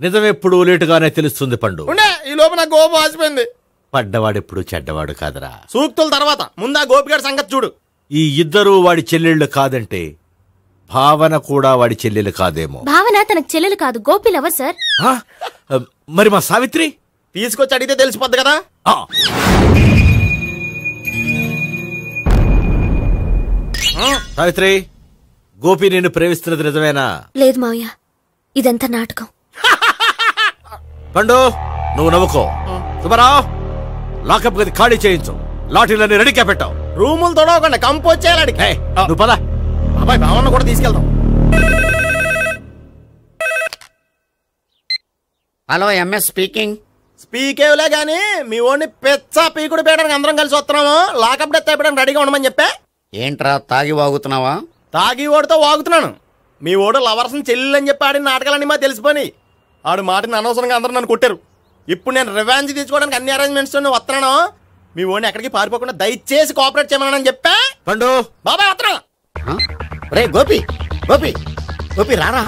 నిజమెప్పుడు లేటుగానే తెలుస్తుంది పండు. ఈ లోపు నాకు గోప ఆసిపోయింది. పడ్డవాడెప్పుడు చెడ్డవాడు కాదురా. సూక్తుల తర్వాత ముందు ఆ గోపిగాడి సంగతి చూడు. ఈ ఇద్దరూ వాడి చెల్లెళ్ళు కాదంటే భావన కూడా వాడి చెల్లెలు కాదేమో. భావన తనకు చెల్లెలు కాదు, గోపి లవర్ సార్. మరి మా సావిత్రి? తీసుకొచ్చి అడిగితే తెలిసిపోద్ది కదా. సావిత్రి, గోపి నిన్ను ప్రేమిస్తున్నది నిజమేనా? లేదు మావయ్య, ఇదంతా నాటకం. పండు నువ్వు నవ్వుకో. సుబ్బారావు, లాకప్ గది ఖాళీ చేయించు. లాఠీలన్నీ రెడీగా పెట్టావు. రూములు తొడవకుండా కంపోజ్ చేయాలి. నువ్వు పద. అబ్బాయి భావన కూడా తీసుకెళ్తాం. Hello, MS speaking. స్పీకేవ్లే గానీ మీ ఓడిని పెచ్చా పీకుడు పేయడానికి అందరం కలిసి వస్తున్నాము. లాకప్ డెత్ అయిపోయడానికి రెడీగా ఉండమని చెప్పే. ఏంట్రా తాగి వాగుతున్నావా? తాగి ఓడితో వాగుతున్నాను. మీ ఓడు లవర్స్ని చెల్లెలని చెప్పి ఆడిన నాటకాలన్నీ మా తెలిసిపోయి ఆడు మాటని అనవసరంగా అందరూ నన్ను కొట్టారు. ఇప్పుడు నేను రివెంజ్ తీసుకోవడానికి అన్ని అరేంజ్మెంట్స్ వస్తున్నాను. మీ ఓడిని ఎక్కడికి పారిపోకుండా దయచేసి కోఆపరేట్ చేయమని చెప్పా. పండు బాబాయ్ వస్తున్నా. రే గోపి, గోపి, గోపి రారా.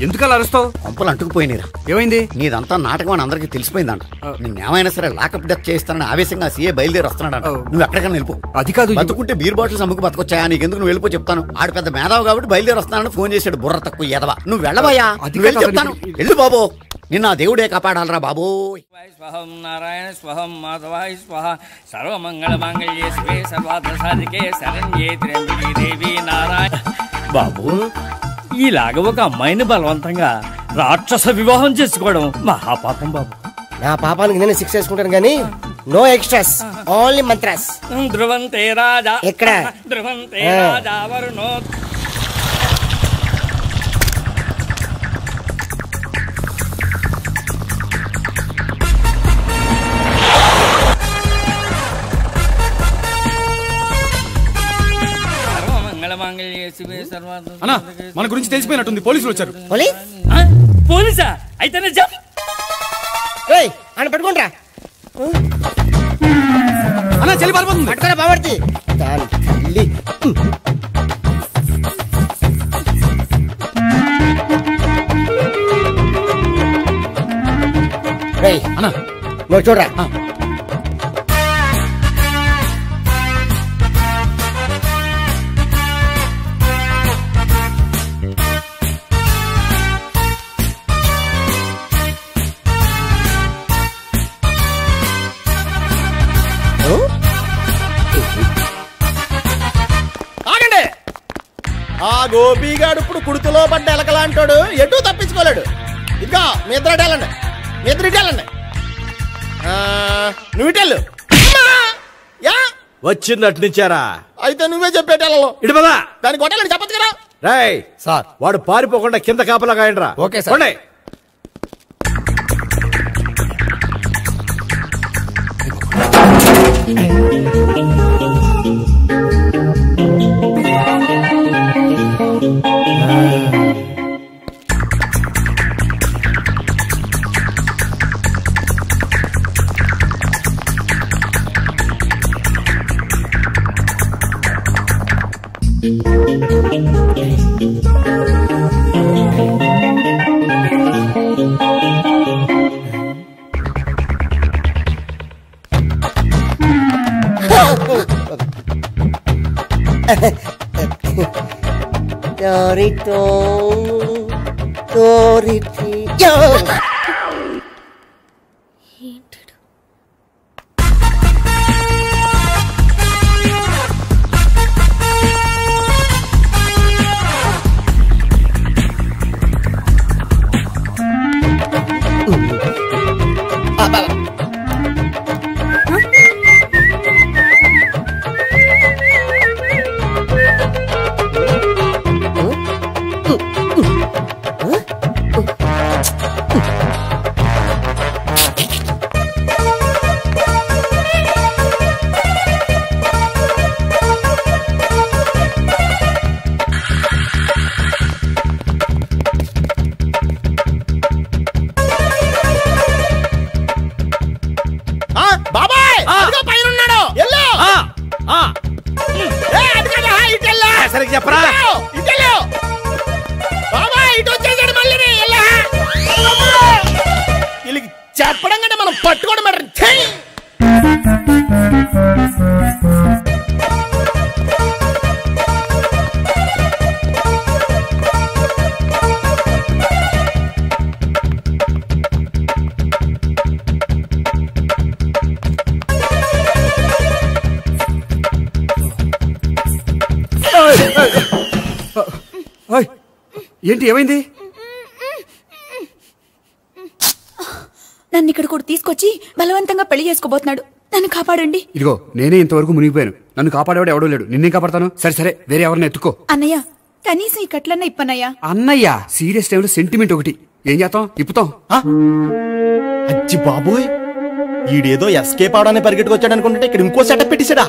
ఎందుకలా అరుస్తావు? పంపులు అంటుకుపోయినరా. ఏమైంది? నీదంతా నాటకం అని అందరికి తెలిసిపోయిందంట. నిన్నేమైనా సరే లాకప్ డెత్ చేస్తానని ఆవేశంగా సీఏ బయలుదేరి వస్తున్నాడు. నువ్వు ఎక్కడికైనా వెళ్ళిపో. అది కాదు, బతుకుంటే బీర్ బాటిల్స్ అమ్ముకు బతకొచ్చాయా? నీకెందుకు? నువ్వు వెళ్ళిపో చెప్తాను. ఆడు పెద్ద మేధావు కాబట్టి బయలుదేరి వస్తానని ఫోన్ చేశాడు. బుర్ర తక్కువ ఎదవా. నువ్వు వెళ్ళబోయా? వెళ్ళి చెప్తాను. వెళ్ళు బాబో, నిన్న దేవుడే కాపాడాలరా బాబో. స్వహం నారాయణ స్వహం మాధవాయ స్వహ సర్వమంగళ మాంగళ్యే శివే సర్వార్థ సాధికే శరణ్యే త్ర్యంబకే దేవి నారాయణ. బాబు, ఇలాగ ఒక అమ్మాయిని బలవంతంగా రాక్షస వివాహం చేసుకోవడం మహాపాపం బాబు. నా పాపానికి నేను శిక్ష వేసుకుంటాను కానీ నో ఎక్స్ట్రాస్, ఓన్లీ మంత్రాస్. ధ్రువంతే రాజా ఎక్కడ? ధ్రువంతే రాజా వరుణో. అన్నా, మన గురించి తెలిసిపోయినట్టుంది. పోలీసులు వచ్చారు. పోలీసా? అయితే అని పట్టుకుంటా. అన్నా, చెల్లి పారిపోతుంది. పట్టుకురా బావర్తి. అన్నా నువ్వు చూడరా. ఆ గోపిగాడు ఇప్పుడు కుడుతులో పడ్డ ఎలకలాంటాడు, ఎటు తప్పించుకోలేడు. ఇంకా మీ ఇద్దరు వెళ్ళండి, మీ ఇద్దరు ఇటు వెళ్ళండి. నువ్వు ఇటెళ్ళు. వచ్చిందటు నుంచారా? అయితే నువ్వే చెప్పేటెళ్ళలో ఇటు పదా. దానికి కొట్టాలని చెప్పచ్చు కదా. రేయ్ సార్, వాడు పారిపోకుండా కింద కాపలా కాయండిరా. Okay sir. చెప్పరా? చెప్పడం కంటే మనం పట్టుకోవడం బెటర్. ఏంటి ఏమైంది? నన్ను ఇక్కడ కూడా తీసుకొచ్చి బలవంతంగా పెళ్లి చేసుకోబోతున్నాడు. నన్ను కాపాడండి. ఇదిగో నేనే ఇంతవరకు మునిగిపోయాను. నన్ను కాపాడేవాడు ఎవడో లేడు. నిన్నే కాపాడతాను. సరే సరే, వేరే ఎవరిని ఎత్తుకో. అన్నయ్య, కనీసం ఈ కట్లన్నా ఇప్పనయ్యా. అన్నయ్య సీరియస్ టైంలో సెంటిమెంట్ ఒకటి. ఏం చేస్తాం? ఇప్పుతాం. అచ్చి బాబోయ్, ఈడేదో ఎస్కేప్ అవడానికి పరిగెట్టుకొచ్చాడు అనుకుంటే ఇక్కడ ఇంకో సెటప్ పెట్టేశాడా?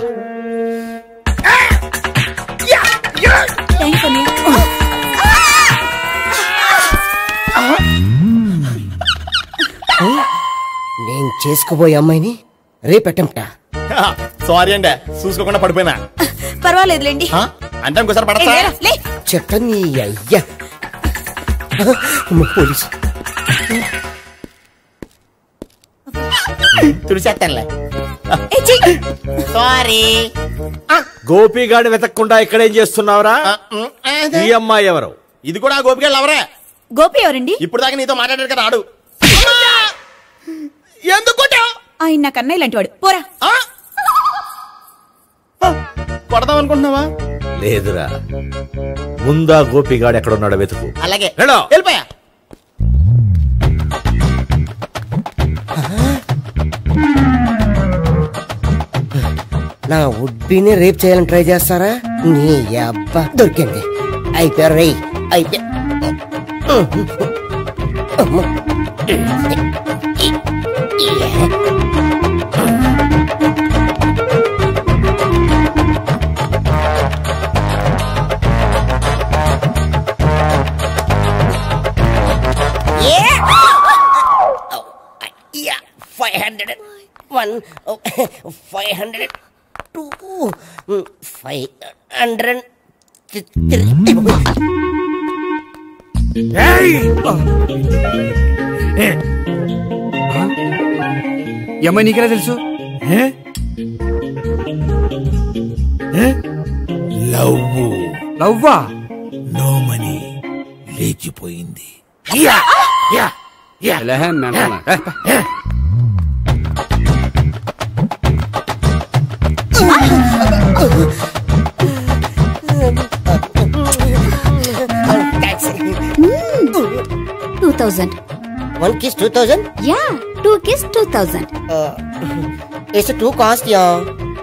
నేను చేసుకోబోయే అమ్మాయిని రేపెట్టంట. సారీ అండి, చూసుకోకుండా పడిపోయినా. పర్వాలేదులేండి. అంటే ఇంకోసారి పడతా. చెట్ట నీ అయ్యా పోలీసు తుడిచేస్తానులే. సారీ. గోపిగాడిని వెతకకుండా ఇక్కడేం చేస్తున్నావురా? ఈ అమ్మాయి ఎవరు? ఇది కూడా గోపిగాడు ఎవరే? గోపి ఎవరండి? ఇప్పుడు దాకా నీతో మాట్లాడారు కదా ఆడు. ఎందుకు ఆయన నాకు అన్నయ్య లాంటి వాడు. పోరా. కొడదాం అనుకుంటున్నావా? లేదురా, ముందా గోపిగాడు ఎక్కడున్నాడో వెతుకు. అలాగే వెళ్ళిపోయా. నా ఉడ్బీని రేప్ చేయాలని ట్రై చేస్తారా? నీ అబ్బా దొరికింది. అయిపోయారు రై అయిపోయా. Yeah, 501, 502, 503. అమ్మాయి నీకెలా తెలుసు? లవ్వా? నో మనీ లేచిపోయింది. 2000. 1 kiss 2000? Yeah, 2 kiss 2000. It's too cost, yeah.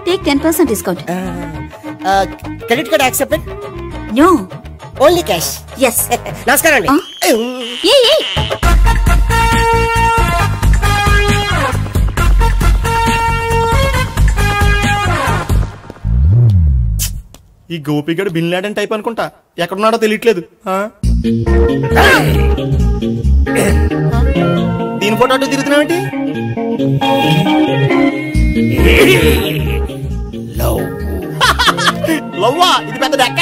Take 10% discount. Credit card accepted? No. Only cash? Yes. నమస్కారం అండి. ఈ గోపిగడు బిన్ లాడెన్ టైప్ అనుకుంటా, ఎక్కడున్నాడో తెలియట్లేదు. దీని ఫోటో అటు తిరుగుతున్నావేంటి? లవ్వా, ఇది పెద్ద డెక్క.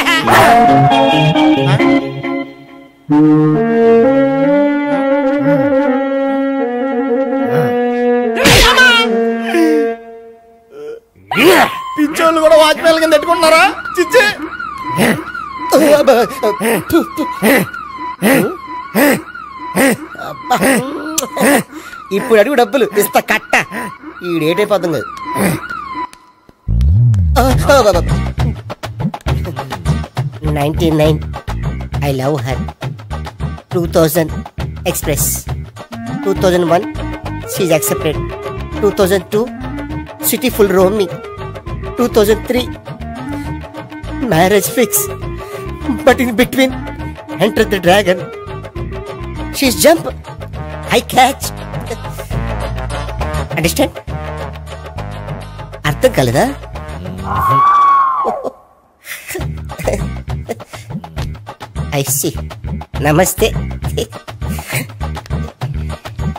పిచ్చోళ్ళు కూడా వాజ్పేయిల కింద పెట్టుకుంటున్నారా? చిచ్చే ఇప్పుడు అడుగు డబ్బులు ఇస్తా కట్ట. ఈ డేట్ అయిపోతుంది కదా. 99 I love her. 2000 express. 2001 she's accepted. 2002 city full roaming. 2003 marriage fix. But in between enter the dragon. She's jump, I catch. Understand? అర్థం కలదా? I see. Namaste.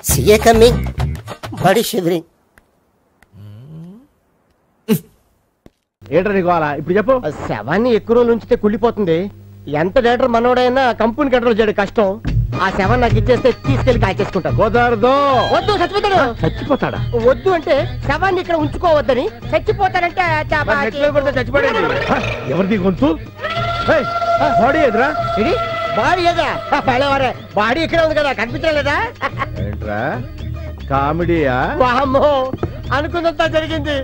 See you coming. Body shivering. ఏంటర్ నీకు అలా ఇప్పుడు చెప్పు. శవాన్ని ఎక్కువ రోజులు ఉంచితే కుళ్ళిపోతుంది. ఎంత డేటర్ మనోడైనా కంపెనీ కంట్రోల్ చేయడం కష్టం. ఆ శవం నాకు ఇచ్చేస్తే తీసుకెళ్లి కాల్చేసుకుంటా. కుదరదు. వద్దు, చచ్చిపోతాడు. చచ్చిపోతాడా? వద్దు అంటే శవాన్ని ఇక్కడ ఉంచుకోవద్దని. చచ్చిపోతాడంటే చచ్చిపోయాడు. ఎవరిది గొంతు? బాడీ ఎదురా? ఇది బాడీ ఏదా? పడేవారే బాడీ ఇక్కడ ఉంది కదా, కనిపించలేదా? ఏంట్రా కామెడీయా? వామ్మో, అనుకున్నంత జరిగింది.